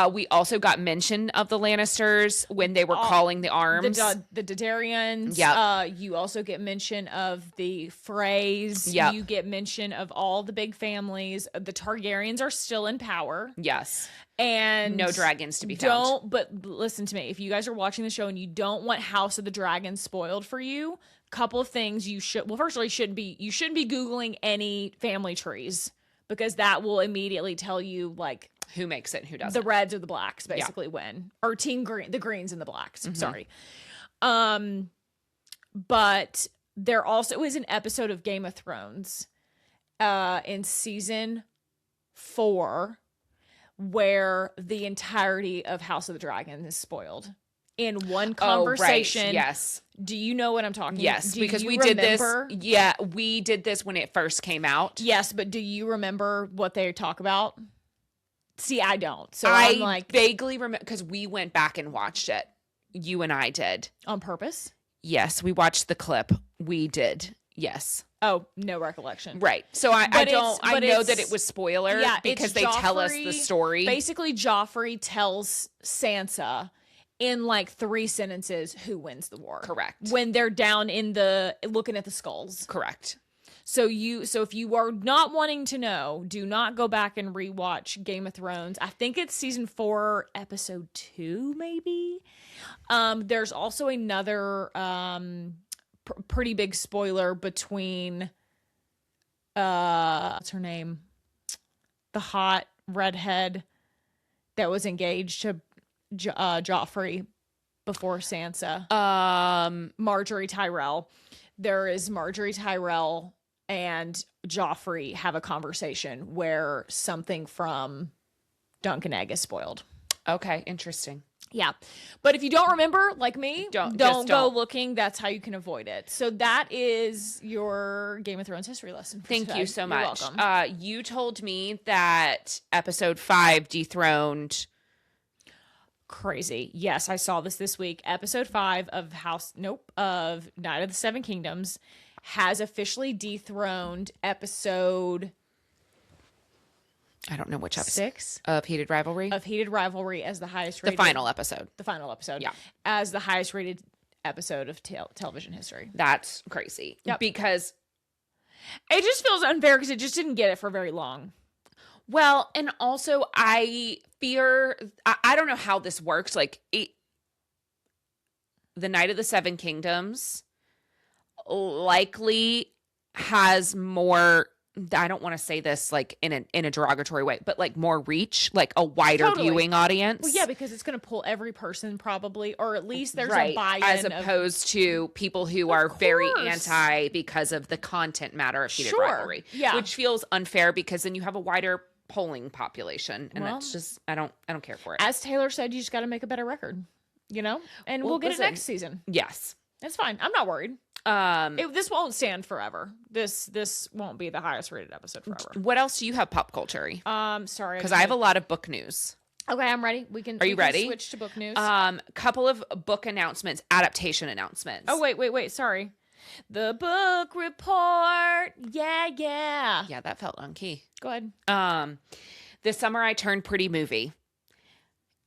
We also got mention of the Lannisters when they were calling the arms. The Dondarrions. Yeah. You also get mention of the Freys. Yep. You get mention of all the big families. The Targaryens are still in power. Yes. And no dragons to be found. But listen to me. If you guys are watching the show and you don't want House of the Dragon spoiled for you, couple of things you should. Well, first of all, you shouldn't be Googling any family trees, because that will immediately tell you like who makes it and who doesn't. The reds or the blacks basically win, or team green, the greens and the blacks. Sorry. But there also is an episode of Game of Thrones in season 4 where the entirety of House of the Dragon is spoiled in one conversation. Oh, right. Yes. Do you know what I'm talking about? Yes, because we did this. Yeah, we did this when it first came out. Yes, but do you remember what they talk about? See, I don't. So I I'm like vaguely remember because we went back and watched it. You and I did. On purpose? Yes, we watched the clip. We did. Yes. Oh, no recollection. Right. So I know that it was spoiler because they tell us the story. Basically, Joffrey tells Sansa in like 3 sentences who wins the war. Correct. When they're down looking at the skulls. Correct. So if you are not wanting to know, do not go back and rewatch Game of Thrones. I think it's season 4, episode 2, maybe. There's also another pretty big spoiler between what's her name? The hot redhead that was engaged to Joffrey before Sansa. Marjorie Tyrell. There is Marjorie Tyrell and Joffrey have a conversation where something from Duncan Egg is spoiled. Okay, interesting. Yeah. But if you don't remember, like me, don't go looking. That's how you can avoid it. So that is your Game of Thrones history lesson. Thank you so much. You're welcome. You told me that episode 5 dethroned... Crazy. Yes, I saw this week. Episode 5 of of Night of the Seven Kingdoms has officially dethroned episode... I don't know which episode. 6 of Heated Rivalry. As the highest rated. The final episode. Yeah. As the highest rated episode of television history. That's crazy. Yep. Because it just feels unfair because it just didn't get it for very long. Well, and also I fear, I don't know how this works. Like the Night of the Seven Kingdoms likely has more, I don't want to say this like in a derogatory way, but like more reach, like a wider viewing audience. Well, yeah, because it's going to pull every person probably, or at least there's a buy-in. As opposed to people who are very anti because of the content matter of Heated Rivalry. Yeah. Which feels unfair because then you have a wider polling population, and that's just I don't care for it. As Taylor said, you just got to make a better record, and we'll get it next season. Yes, it's fine. I'm not worried. This won't stand forever. This won't be the highest rated episode forever. What else do you have pop culture? Sorry, because I have a lot of book news. Okay, I'm ready. Are you ready? Switch to book news. Couple of book announcements, adaptation announcements. Oh wait. Sorry. The book report. Yeah. Yeah, that felt on key. Go ahead. This Summer I Turned Pretty movie.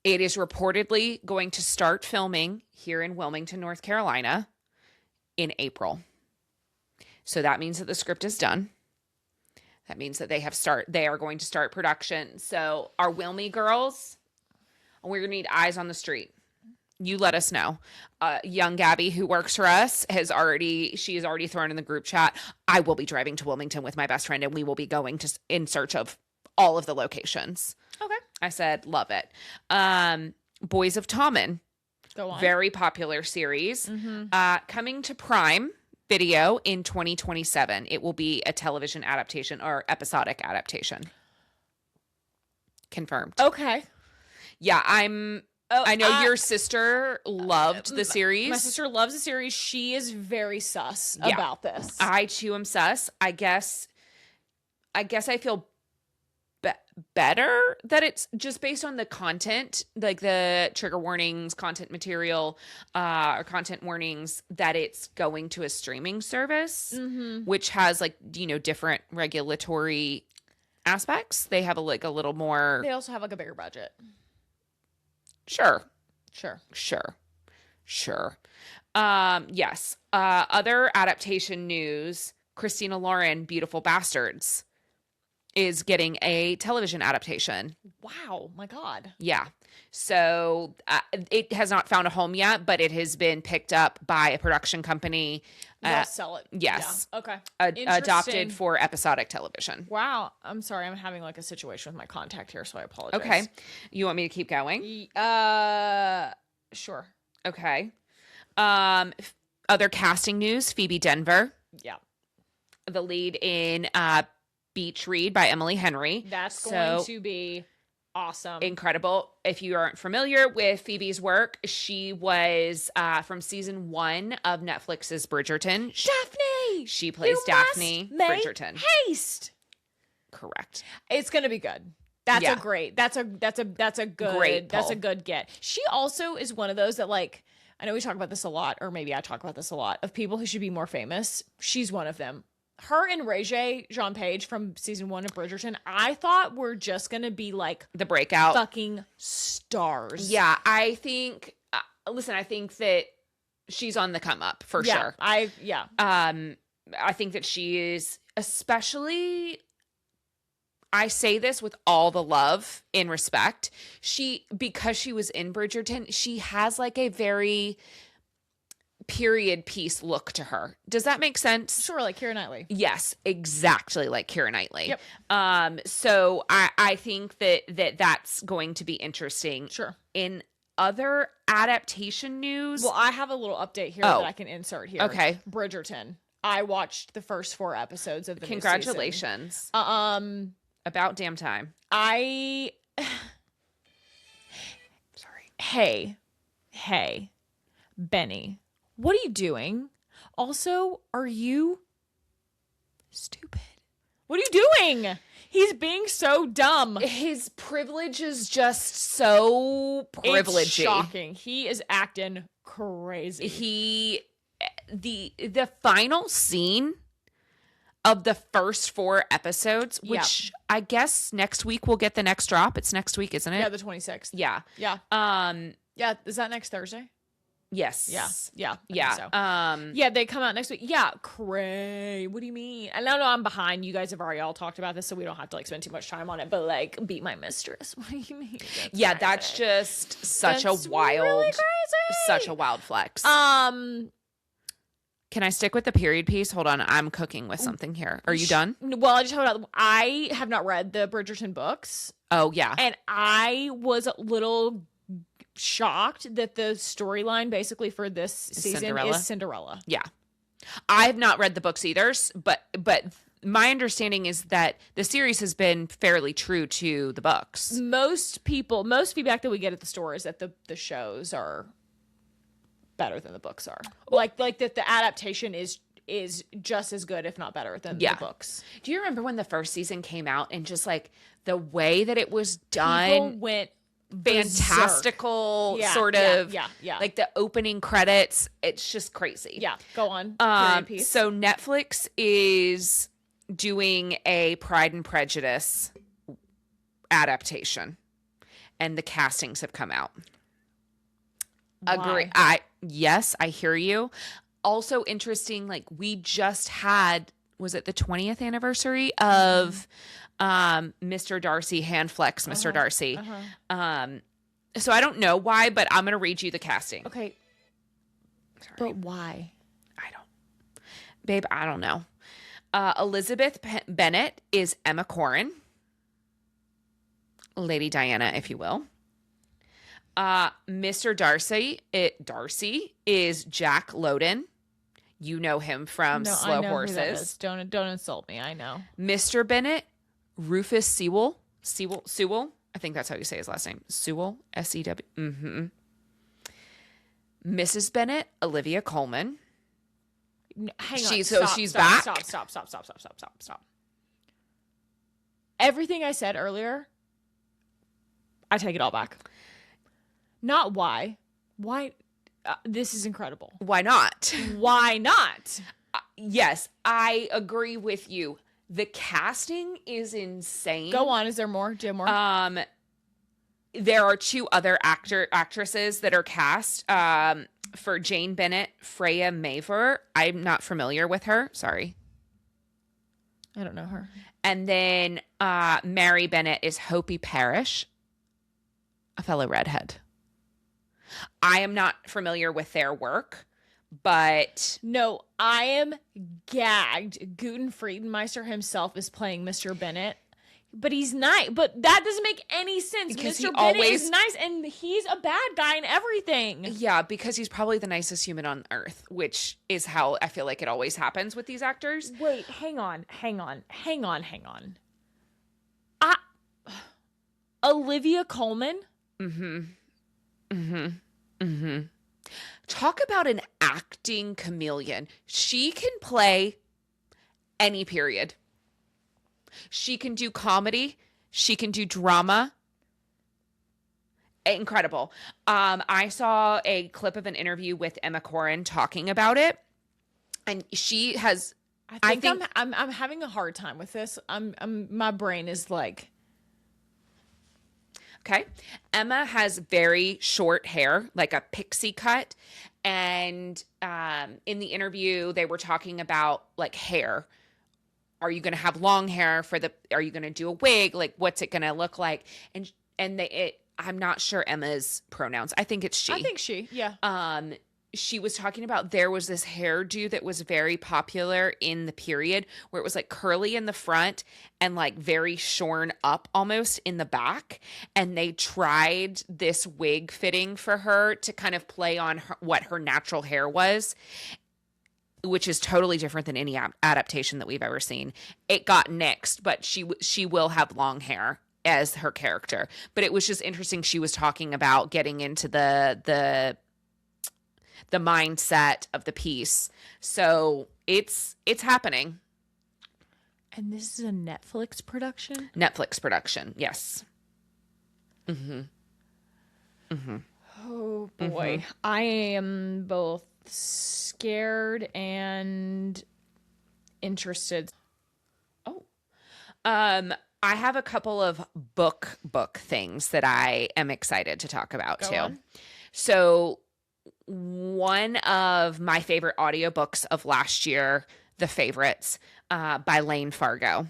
It is reportedly going to start filming here in Wilmington, North Carolina in April. So that means that the script is done. That means that they are going to start production. So our Wilmy girls, we're going to need eyes on the street. You let us know. Young Gabby, who works for us, she has already thrown in the group chat, I will be driving to Wilmington with my best friend and we will be going in search of all of the locations. Okay. I said, love it. Boys of Tommen. Go on. Very popular series. Coming to Prime Video in 2027. It will be a television adaptation or episodic adaptation. Confirmed. Okay. Yeah, I'm Oh, I know your sister loved the series. My sister loves the series. She is very sus about this. I too am sus. I guess I feel better that it's just based on the content, like the trigger warnings, content material, or content warnings, that it's going to a streaming service, which has like, different regulatory aspects. They have a little more. They also have like a bigger budget. Sure. Yes. Other adaptation news: Christina Lauren, Beautiful Bastards, is getting a television adaptation. Wow, my God. Yeah. So it has not found a home yet, but it has been picked up by a production company. They'll sell it. Yes. Yeah. Okay. Adopted for episodic television. Wow. I'm sorry. I'm having like a situation with my contact here, so I apologize. Okay. You want me to keep going? Sure. Okay. Other casting news: Phoebe Denver. Yeah. The lead in Beach Read by Emily Henry. That's going to be awesome. Incredible. If you aren't familiar with Phoebe's work, she was from season 1 of Netflix's Bridgerton. Daphne! She plays Daphne Bridgerton. Haste! Correct. It's going to be good. That's a good Great that's a pull. good get. She also is one of those that, like, I know we talk about this a lot, or maybe I talk about this a lot, of people who should be more famous. She's one of them. Her and Ray Jean Page from season 1 of Bridgerton, I thought were just going to be like the breakout fucking stars. Yeah, I think I think that she's on the come up for sure. I think that she is, especially, I say this with all the love and respect, because she was in Bridgerton, she has like a very period piece look to her. Does that make sense? Sure, like Keira Knightley. Yes, exactly like Keira Knightley. Yep. So I think that's going to be interesting. Sure. In other adaptation news, well, I have a little update here that I can insert here. Okay. Bridgerton. I watched the first 4 episodes of the Congratulations. new season. About damn time. Sorry. Hey, Benny. What are you doing? Also, are you stupid? What are you doing? He's being so dumb. His privilege is just so privilegey. It's shocking. He is acting crazy. The final scene of the first 4 episodes, which I guess next week we'll get the next drop. It's next week, isn't it? Yeah, the 26th. Yeah. Yeah. Yeah, is that next Thursday? Yes. Yeah. Yeah. So. Yeah, they come out next week. Yeah, cray. What do you mean? I know I'm behind. You guys have already all talked about this, so we don't have to like spend too much time on it. But like, beat my mistress. What do you mean? That's just such a wild, really crazy. Such a wild flex. Can I stick with the period piece? Hold on, I'm cooking with something here. Are you done? Well, I have not read the Bridgerton books. Oh yeah, and I was a little shocked that the storyline basically for this season is Cinderella. Yeah. I have not read the books either, but my understanding is that the series has been fairly true to the books. Most feedback that we get at the store is that the shows are better than the books are. Like that the adaptation is just as good, if not better, than the books. Do you remember when the first season came out and just like the way that it was done? People went fantastical sort of like the opening credits. It's just crazy. Yeah, go on. So Netflix is doing a Pride and Prejudice adaptation, and the castings have come out. Agree. Yes, I hear you. Also interesting, like we just had, was it the 20th anniversary of Mr. Darcy, Handflex, Mr. Darcy. So I don't know why, but I'm going to read you the casting. Okay. Sorry. But why? Babe, I don't know. Elizabeth Bennet is Emma Corrin. Lady Diana, if you will. Mr. Darcy is Jack Lowden. You know him from Slow Horses. Don't insult me. I know. Mr. Bennet, Rufus Sewell. I think that's how you say his last name. Sewell, S-E-W. Mm-hmm. Mrs. Bennett, Olivia Colman. Hang on. She's back. Stop. Everything I said earlier, I take it all back. Not why. Why? This is incredible. Why not? Why not? Yes, I agree with you. The casting is insane. Go on. Is there more? Do you have more? There are 2 other actresses that are cast. For Jane Bennett, Freya Maver. I'm not familiar with her. Sorry. I don't know her. And then Mary Bennett is Hopi Parrish, a fellow redhead. I am not familiar with their work, but... No, I am gagged. Guten Friedenmeister himself is playing Mr. Bennett. But he's nice. But that doesn't make any sense. Because Mr. Bennett is nice, and he's a bad guy in everything. Yeah, because he's probably the nicest human on earth, which is how I feel like it always happens with these actors. Wait, hang on. Olivia Colman? Talk about an acting chameleon. She can play any period. She can do comedy. She can do drama. Incredible. I saw a clip of an interview with Emma Corrin talking about it, and she has. I think I'm having a hard time with this. My brain is like. Okay. Emma has very short hair, like a pixie cut, and in the interview they were talking about like hair. Are you going to have long hair are you going to do a wig? Like, what's it going to look like? I'm not sure Emma's pronouns. I think it's she. I think she, yeah. She was talking about there was this hairdo that was very popular in the period where it was like curly in the front and like very shorn up almost in the back. And they tried this wig fitting for her to kind of play on what her natural hair was, which is totally different than any adaptation that we've ever seen. It got nixed, but she will have long hair as her character. But it was just interesting. She was talking about getting into the mindset of the piece. So it's happening. And this is a Netflix production? Netflix production, yes. Mm-hmm. Mm-hmm. Oh, boy. Mm-hmm. I am both scared and interested. Oh. I have a couple of book things that I am excited to talk about Go too. on. So one of my favorite audiobooks of last year, The Favorites, by Layne Fargo.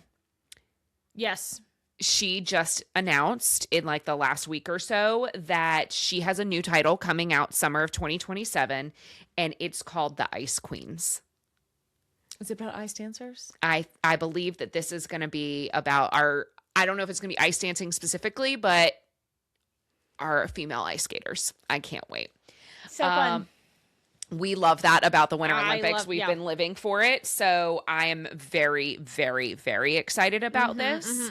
Yes. She just announced in like the last week or so that she has a new title coming out summer of 2027, and it's called The Ice Queens. Is it about ice dancers? I believe that this is going to be about I don't know if it's going to be ice dancing specifically, but our female ice skaters. I can't wait. So fun. We love that about the Winter Olympics. We've been living for it. So I am very, very, very excited about this.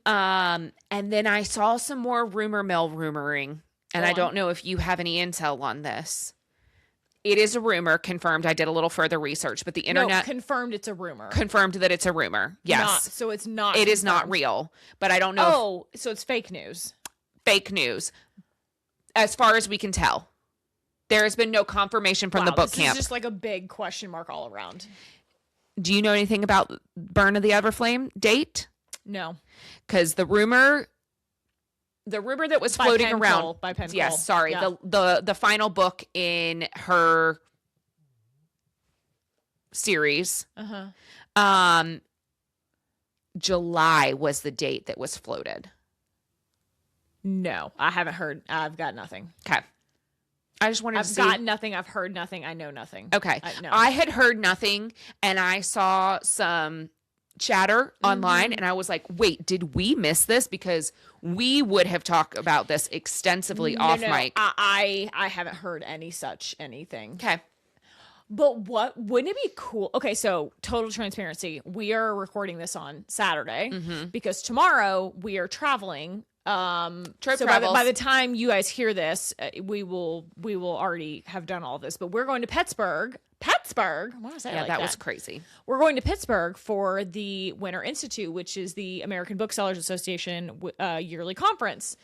And then I saw some more rumor mill rumoring, and I don't know if you have any intel on this. It is a rumor, confirmed. I did a little further research, but the internet confirmed it's a rumor. Confirmed that it's a rumor. Yes. So it's not. It is not real, but I don't know. So it's fake news. Fake news. As far as we can tell. There has been no confirmation from the book camp. This is just like a big question mark all around. Do you know anything about Burn of the Everflame date? No. Because the rumor that was floating around by Penn yes, Cole. Sorry. Yeah. The final book in her series. July was the date that was floated. No, I haven't heard. I've got nothing. Okay. I just wanted to see. I've got nothing. I've heard nothing. I know nothing. Okay. I had heard nothing, and I saw some chatter online, and I was like, wait, did we miss this? Because we would have talked about this extensively off mic. I haven't heard anything. Okay. But wouldn't it be cool? Okay, so total transparency. We are recording this on Saturday because tomorrow we are traveling Trope so travels. by the time you guys hear this, we will already have done all this. But we're going to Pittsburgh. Why did I say it like that was crazy. We're going to Pittsburgh for the Winter Institute, which is the American Booksellers Association yearly conference.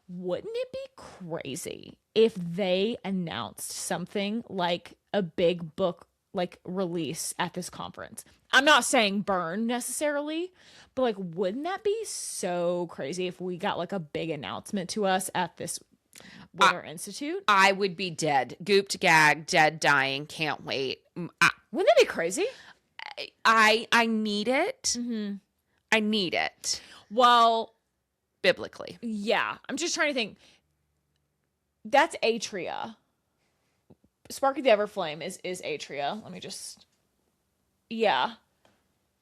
Wouldn't it be crazy if they announced something like a big book like release at this conference? I'm not saying burn necessarily, but like, wouldn't that be so crazy if we got like a big announcement to us at this Winter Institute? I would be dead, gooped, gagged, dead, dying. Can't wait. Wouldn't that be crazy? I need it. Mm-hmm. I need it. Well, biblically, yeah. I'm just trying to think. That's Atria. Spark of the Everflame is Atria. Let me just. Yeah.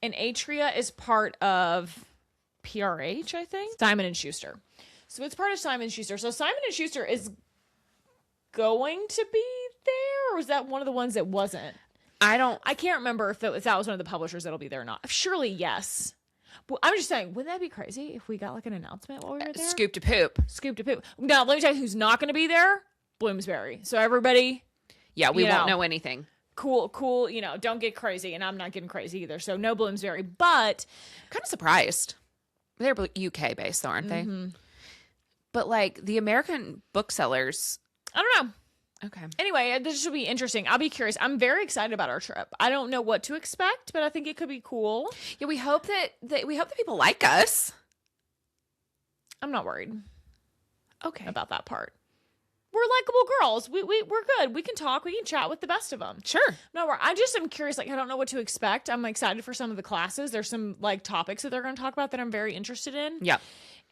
And Atria is part of PRH, I think. Simon & Schuster. So it's part of Simon & Schuster. So Simon & Schuster is going to be there? Or was that one of the ones that wasn't? I can't remember if that was one of the publishers that'll be there or not. Surely, yes. But I'm just saying, wouldn't that be crazy if we got like an announcement while we were there? Scoop to poop. Now, let me tell you who's not going to be there. Bloomsbury. So everybody. Yeah, we won't know anything. Cool, don't get crazy, and I'm not getting crazy either. So no Bloomsbury, but kind of surprised. They're UK based, though, aren't they? But like the American booksellers, I don't know. Okay. Anyway, this should be interesting. I'll be curious. I'm very excited about our trip. I don't know what to expect, but I think it could be cool. Yeah, we hope that people like us. I'm not worried. Okay. About that part. We're likable girls. We're good. We can talk. We can chat with the best of them. Sure. No, I just am curious. Like, I don't know what to expect. I'm excited for some of the classes. There's some like topics that they're going to talk about that I'm very interested in. Yeah.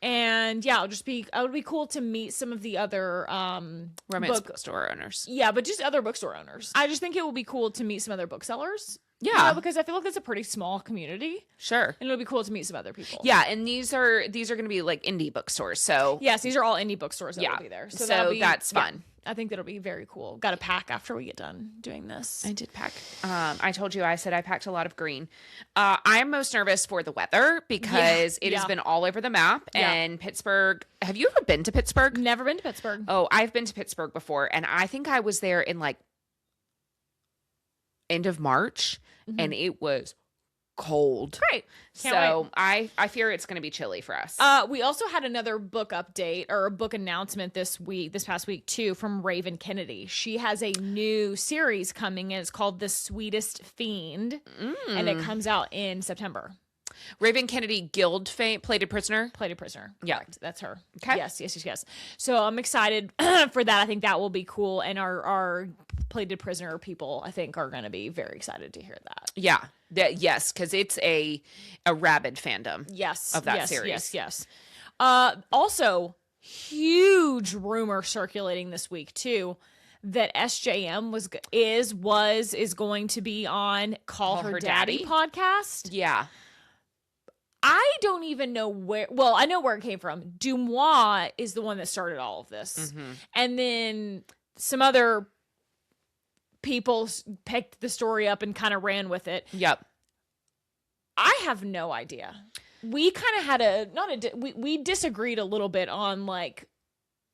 And yeah, it would be cool to meet some of the other romance bookstore owners. Yeah, but just other bookstore owners. I just think it will be cool to meet some other booksellers. Yeah, because I feel like it's a pretty small community. Sure. And it'll be cool to meet some other people. Yeah, and these are going to be like indie bookstores. So yes, these are all indie bookstores that will be there. So that's fun. Yeah. I think that'll be very cool. Got to pack after we get done doing this. I did pack. I told you, I said I packed a lot of green. I'm most nervous for the weather because it has been all over the map. Yeah. And Pittsburgh, have you ever been to Pittsburgh? Never been to Pittsburgh. Oh, I've been to Pittsburgh before. And I think I was there in like end of March and it was cold. Great. So I fear it's going to be chilly for us. We also had another book update or a book announcement this past week too, from Raven Kennedy. She has a new series coming and it's called The Sweetest Fiend and it comes out in September. Raven Kennedy, Guild fame, Plated Prisoner. Yeah, correct. That's her. Okay. Yes. So I'm excited for that. I think that will be cool. And our Plated Prisoner people, I think, are going to be very excited to hear that. Yeah. Yes, because it's a rabid fandom. Yes. Of that series. Yes. Also, huge rumor circulating this week too, that SJM is going to be on Call Her Daddy podcast. Yeah. I don't even know where. Well, I know where it came from. Dumois is the one that started all of this, and then some other people picked the story up and kind of ran with it. Yep. I have no idea. We kind of had we disagreed a little bit on like.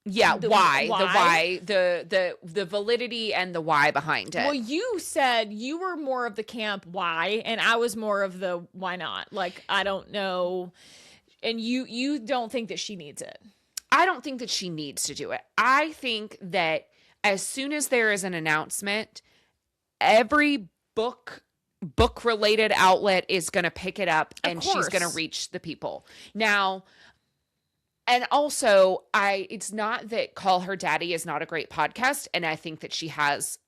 Yeah, why, the validity and the why behind it. Well, you said you were more of the camp why, and I was more of the why not. Like, I don't know. And you don't think that she needs it. I don't think that she needs to do it. I think that as soon as there is an announcement, every book related outlet is going to pick it up and she's going to reach the people. Now, and also, it's not that Call Her Daddy is not a great podcast, and I think that she has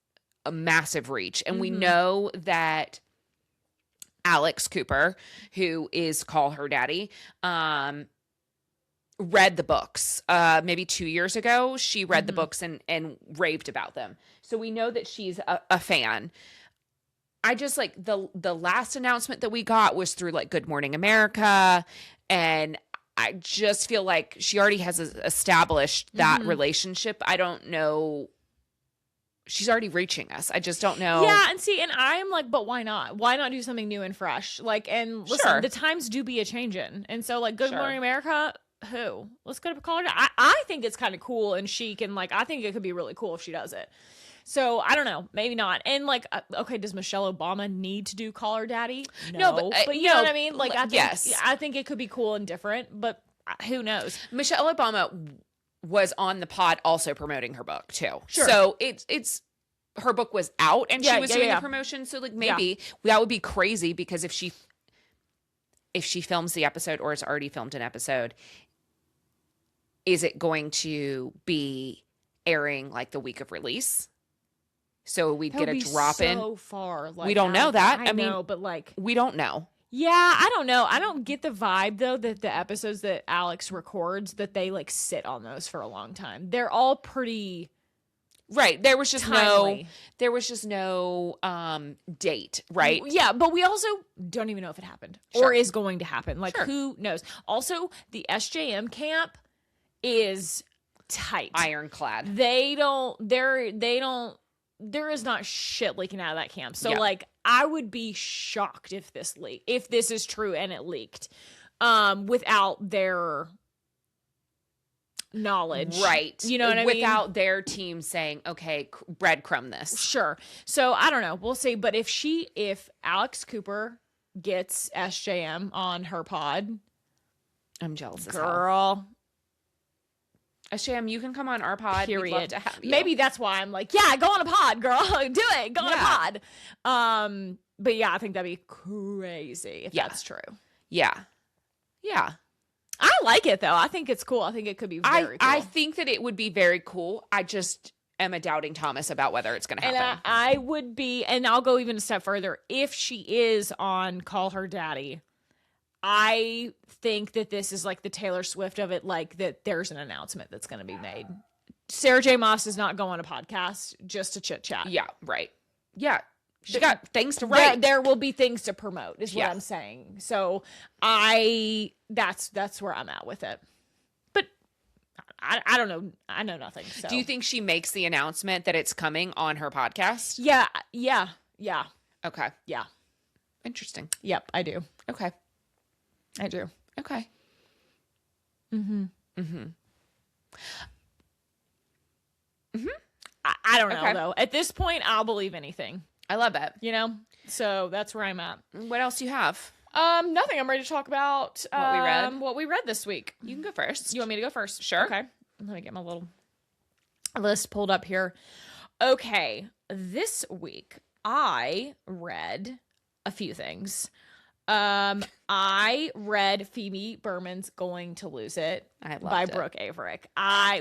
a massive reach. And we know that Alex Cooper, who is Call Her Daddy, read the books. Maybe 2 years ago, she read the books and raved about them. So we know that she's a fan. I just like the last announcement that we got was through like Good Morning America, and I just feel like she already has established that relationship. I don't know. She's already reaching us. I just don't know. Yeah, and I'm like, but why not? Why not do something new and fresh? Like, and listen, the times do be a changing. And so, like, Good Morning America, Who? Let's go to call her. I think it's kind of cool and chic, and like I think it could be really cool if she does it. So I don't know, maybe not. And like, okay, does Michelle Obama need to do Call Her Daddy? No, but you know what I mean. Like, I think it could be cool and different, but who knows? Michelle Obama was on the pod also promoting her book too. Sure. So it's her book was out and she was doing the promotion. So like maybe that would be crazy because if she films the episode or has already filmed an episode, is it going to be airing like the week of release? So we'd get a drop in. So far, like, we don't know that. I mean, know, but like we don't know. Yeah, I don't know. I don't get the vibe though that the episodes that Alex records that they like sit on those for a long time. They're all pretty right. There was just timely. no date, right? Yeah, but we also don't even know if it happened or is going to happen. Like who knows? Also, the SJM camp is tight. Ironclad. There is not shit leaking out of that camp. So like I would be shocked if this is true and it leaked without their knowledge. Right. You know what I mean? Without their team saying, okay, breadcrumb this. Sure. So I don't know. We'll see. But if Alex Cooper gets SJM on her pod, I'm jealous as girl. hell. SJM, you can come on our pod. Period. We'd love to have you. Maybe that's why I'm like, yeah, go on a pod, girl. Do it. Go on a pod. But yeah, I think that'd be crazy if that's true. Yeah. Yeah. I like it though. I think it's cool. I think it could be very cool. I think that it would be very cool. I just am a doubting Thomas about whether it's going to happen. And I would be, and I'll go even a step further. If she is on Call Her Daddy, I think that this is like the Taylor Swift of it, like that there's an announcement that's going to be made. Sarah J Maas does not go on a podcast just to chit chat. Yeah, right. Yeah. She got things to write. There will be things to promote is what I'm saying. So that's where I'm at with it. But I don't know. I know nothing. So. Do you think she makes the announcement that it's coming on her podcast? Yeah. Okay. Yeah. Interesting. Yep, I do. Okay. I do. Okay. I don't know though. At this point, I'll believe anything. I love it. You know? So that's where I'm at. What else do you have? Nothing. I'm ready to talk about what we read this week. You can go first. You want me to go first? Sure. Okay. Let me get my little list pulled up here. Okay. This week I read a few things. I read Phoebe Berman's Going to Lose It by Brooke Averick.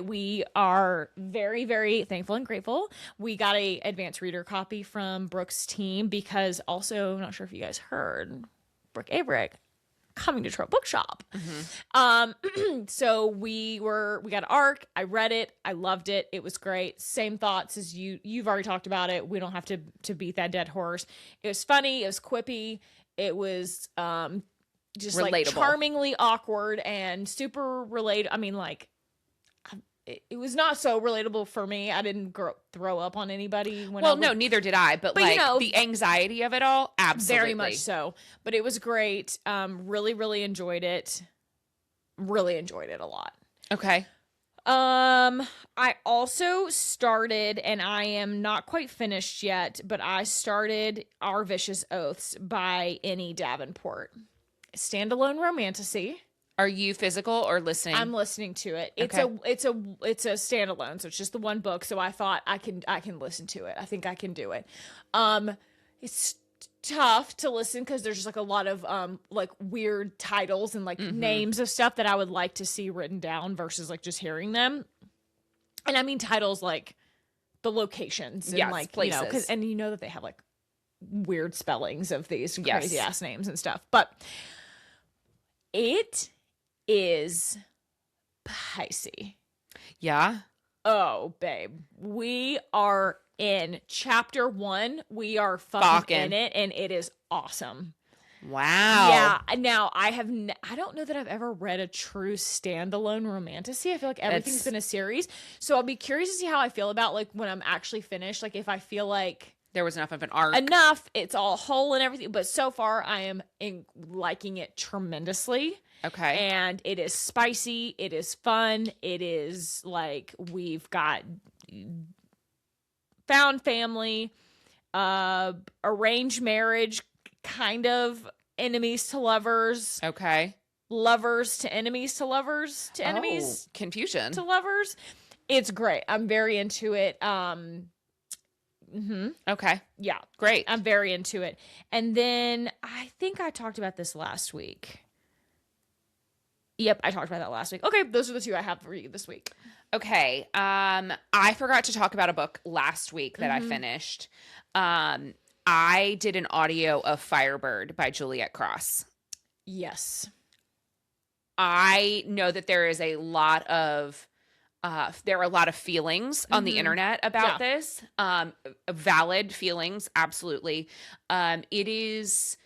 We are very, very thankful and grateful. We got a advanced reader copy from Brooke's team because also, I'm not sure if you guys heard, Brooke Averick coming to Trope Bookshop. So we got an arc. I read it. I loved it. It was great. Same thoughts as you've already talked about it. We don't have to beat that dead horse. It was funny. It was quippy. It was just relatable. Like charmingly awkward and super relatable. I mean, like it was not so relatable for me. I didn't throw up on anybody. No, neither did I. But like the anxiety of it all, absolutely, very much so. But it was great. Really, really enjoyed it. Really enjoyed it a lot. Okay. I also started, and I am not quite finished yet, but I started Our Vicious Oaths by N.E. Davenport. Standalone romantasy. Are you physical or listening? I'm listening to it. It's a standalone, so it's just the one book. So I thought I can listen to it. I think I can do it. It's tough to listen because there's just like a lot of like weird titles and like names of stuff that I would like to see written down versus like just hearing them. And I mean titles like the locations and like places. You know, and you know that they have like weird spellings of these crazy ass names and stuff. But it is pricey. Yeah. Oh, babe. We are in chapter 1. We are fucking in it, and it is awesome. Wow. Yeah. Now, I don't know that I've ever read a true standalone romantasy. I feel like everything's been a series. So I'll be curious to see how I feel about like when I'm actually finished. Like if I feel like There was enough of an arc. Enough. It's all whole and everything. But so far, I am liking it tremendously. Okay. And it is spicy. It is fun. It is like we've got found family, arranged marriage, kind of enemies to lovers. Okay. Lovers to enemies to lovers to enemies. Confusion. To lovers. It's great. I'm very into it. Okay. Yeah. Great. I'm very into it. And then I think I talked about this last week. Yep, I talked about that last week. Okay, those are the two I have for you this week. Okay. I forgot to talk about a book last week that I finished. I did an audio of Firebird by Juliette Cross. Yes. I know that there is a lot of there are a lot of feelings on the internet about this. Valid feelings, absolutely. It is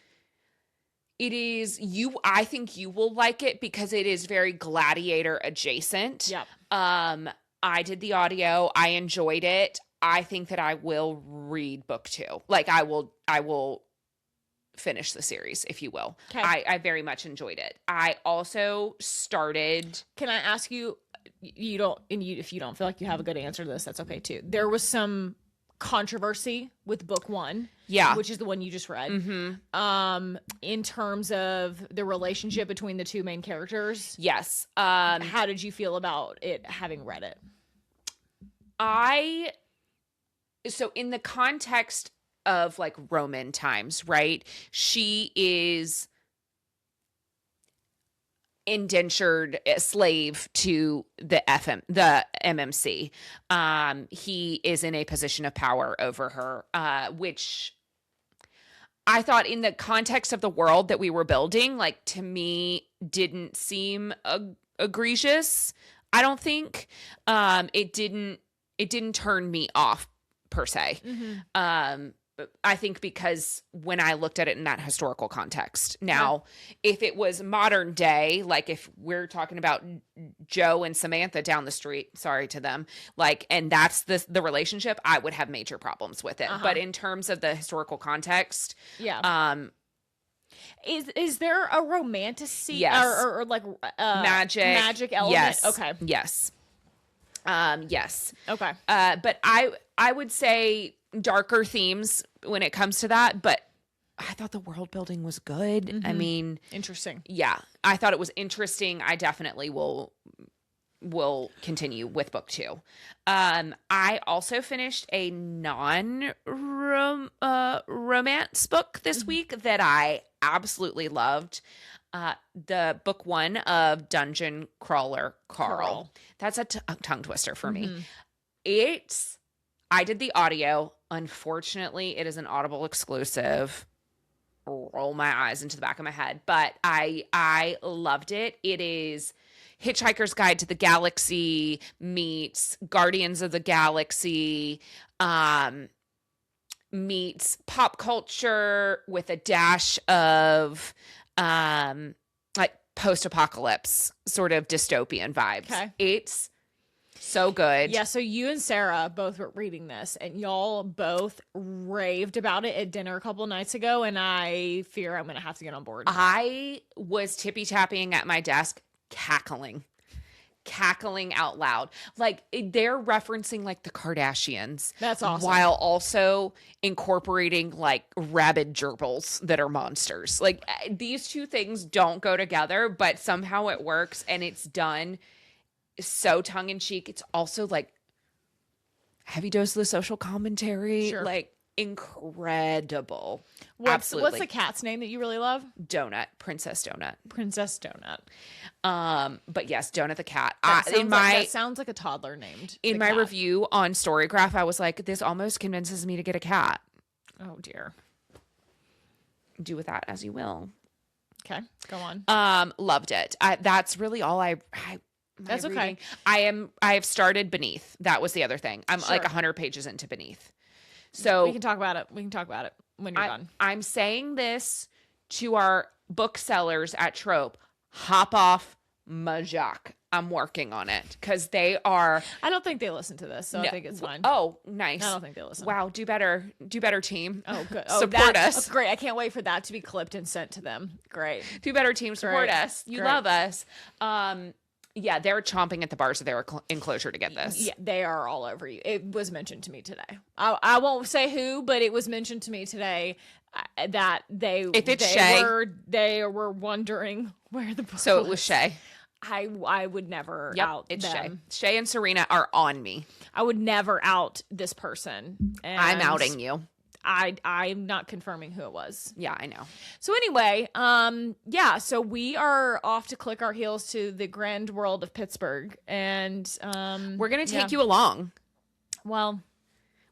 you. I think you will like it because it is very Gladiator adjacent. Yep. I did the audio. I enjoyed it. I think that I will read book 2. Like I will finish the series, if you will. Okay. I very much enjoyed it. I also started. Can I ask you? If you don't feel like you have a good answer to this, that's okay too. There was some controversy with book 1, which is the one you just read. In terms of the relationship between the two main characters. Yes. How did you feel about it having read it? So in the context of like Roman times, right? She is indentured slave to the MMC. He is in a position of power over her, which I thought in the context of the world that we were building, like to me didn't seem egregious. I don't think it didn't turn me off per se. I think because when I looked at it in that historical context. Now, if it was modern day, like if we're talking about Joe and Samantha down the street, sorry to them, like, and that's the relationship, I would have major problems with it. But in terms of the historical context, is there a romanticy? Yes. or like magic element? Yes. Okay. Yes. Yes. Okay. But I would say darker themes when it comes to that, but I thought the world building was good. I mean, interesting. Yeah, I thought it was interesting. I definitely will continue with book 2. I also finished a romance book this week that I absolutely loved. The book 1 of Dungeon Crawler Carl. That's a tongue twister for me. I did the audio. Unfortunately, it is an Audible exclusive. Roll my eyes into the back of my head, but I loved it. It is Hitchhiker's Guide to the Galaxy meets Guardians of the Galaxy, meets pop culture with a dash of like post-apocalypse sort of dystopian vibes. Okay. It's so good. Yeah, so you and Sarah both were reading this, and y'all both raved about it at dinner a couple of nights ago, and I fear I'm going to have to get on board. I was tippy-tapping at my desk, cackling out loud. Like, they're referencing, like, the Kardashians. That's awesome. While also incorporating, like, rabid gerbils that are monsters. Like, these two things don't go together, but somehow it works, and it's done so tongue-in-cheek. It's also like heavy dose of the social commentary. Sure. Like incredible. What's the cat's name that you really love? Donut. Princess Donut. Princess Donut. But yes, Donut the cat. That sounds like a toddler named. In my review on Storygraph, I was like, this almost convinces me to get a cat. Oh dear. Do with that as you will. Okay, go on. Loved it. That's really all That's okay. Reading. I have started Beneath. That was the other thing. I'm Sure. like 100 pages into Beneath. So we can talk about it. when you're done. I'm saying this to our booksellers at Trope. Hop off, Majak. I'm working on it because they are. I don't think they listen to this, so I think it's fine. Oh, nice. I don't think they listen. Wow, do better, team. Oh, good. Support us. Oh, great. I can't wait for that to be clipped and sent to them. Great. Do better, team. Support us. You love us. Yeah, they're chomping at the bars of their enclosure to get this. Yeah, they are all over you. It was mentioned to me today. I won't say who, but it was mentioned to me today that they were wondering where the book So it was Shay. I would never out it's them. Shay and Serena are on me. I would never out this person. And I'm outing you. I'm not confirming who it was. Yeah, I know. So anyway, so we are off to click our heels to the grand world of Pittsburgh, and we're gonna take you along. Well,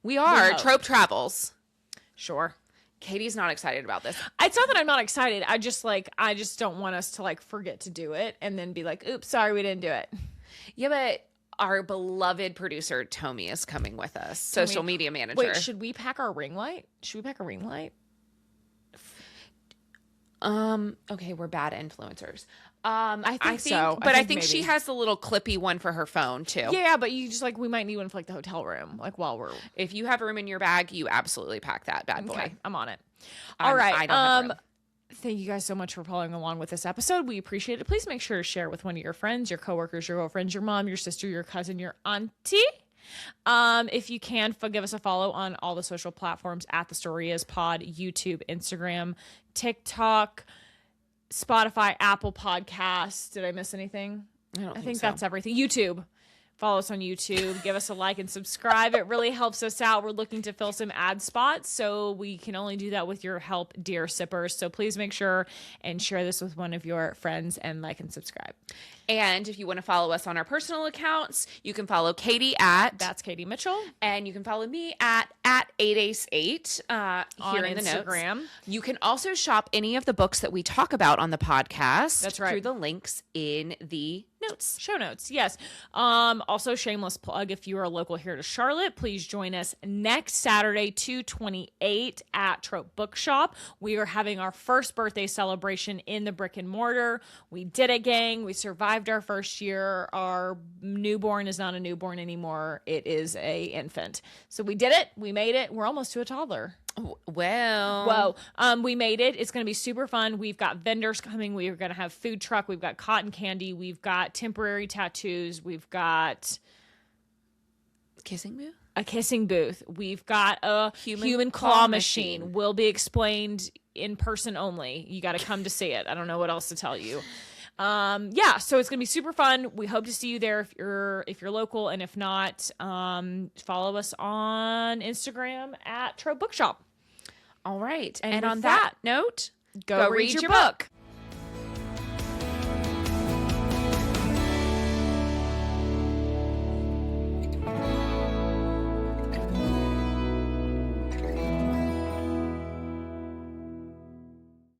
we are Trope Travels. Sure. Katie's not excited about this. It's not that I'm not excited. I just don't want us to forget to do it and then be like, oops, sorry, we didn't do it. Yeah, but our beloved producer Tommy is coming with us, social media manager. Wait, should we pack our ring light? Okay, we're bad influencers. I think so. But I think she has the little clippy one for her phone too. Yeah, but you just we might need one for the hotel room, while we're. If you have room in your bag, you absolutely pack that bad boy. I'm on it. All right. I don't have room. Thank you guys so much for following along with this episode. We appreciate it. Please make sure to share with one of your friends, your coworkers, your girlfriends, your mom, your sister, your cousin, your auntie. If you can, give us a follow on all the social platforms at The Story Is Pod, YouTube, Instagram, TikTok, Spotify, Apple Podcasts. Did I miss anything? I think that's everything. YouTube. Follow us on YouTube. Give us a like and subscribe. It really helps us out. We're looking to fill some ad spots, so we can only do that with your help, dear sippers. So please make sure and share this with one of your friends and like and subscribe. And if you want to follow us on our personal accounts, you can follow Katie at That's Katie Mitchell. And you can follow me at 8ace8 here in the Instagram. Notes. You can also shop any of the books that we talk about on the podcast. That's right. Through the links in the notes. Show notes, yes. Also, shameless plug, if you are local here to Charlotte, please join us next Saturday, 2/28 at Trope Bookshop. We are having our first birthday celebration in the brick and mortar. We did it, gang. We survived our first year. Our newborn is not a newborn anymore. It is a infant. So we did it. We made it. We're almost to a toddler. Well, we made it. It's going to be super fun. We've got vendors coming. We're going to have food truck. We've got cotton candy. We've got temporary tattoos. We've got a kissing booth. We've got a human claw machine. Will be explained in person only. You got to come to see it. I don't know what else to tell you. So it's gonna be super fun. We hope to see you there if you're local, and if not, follow us on Instagram at Trope Bookshop. All right. And on with that note, go read your book.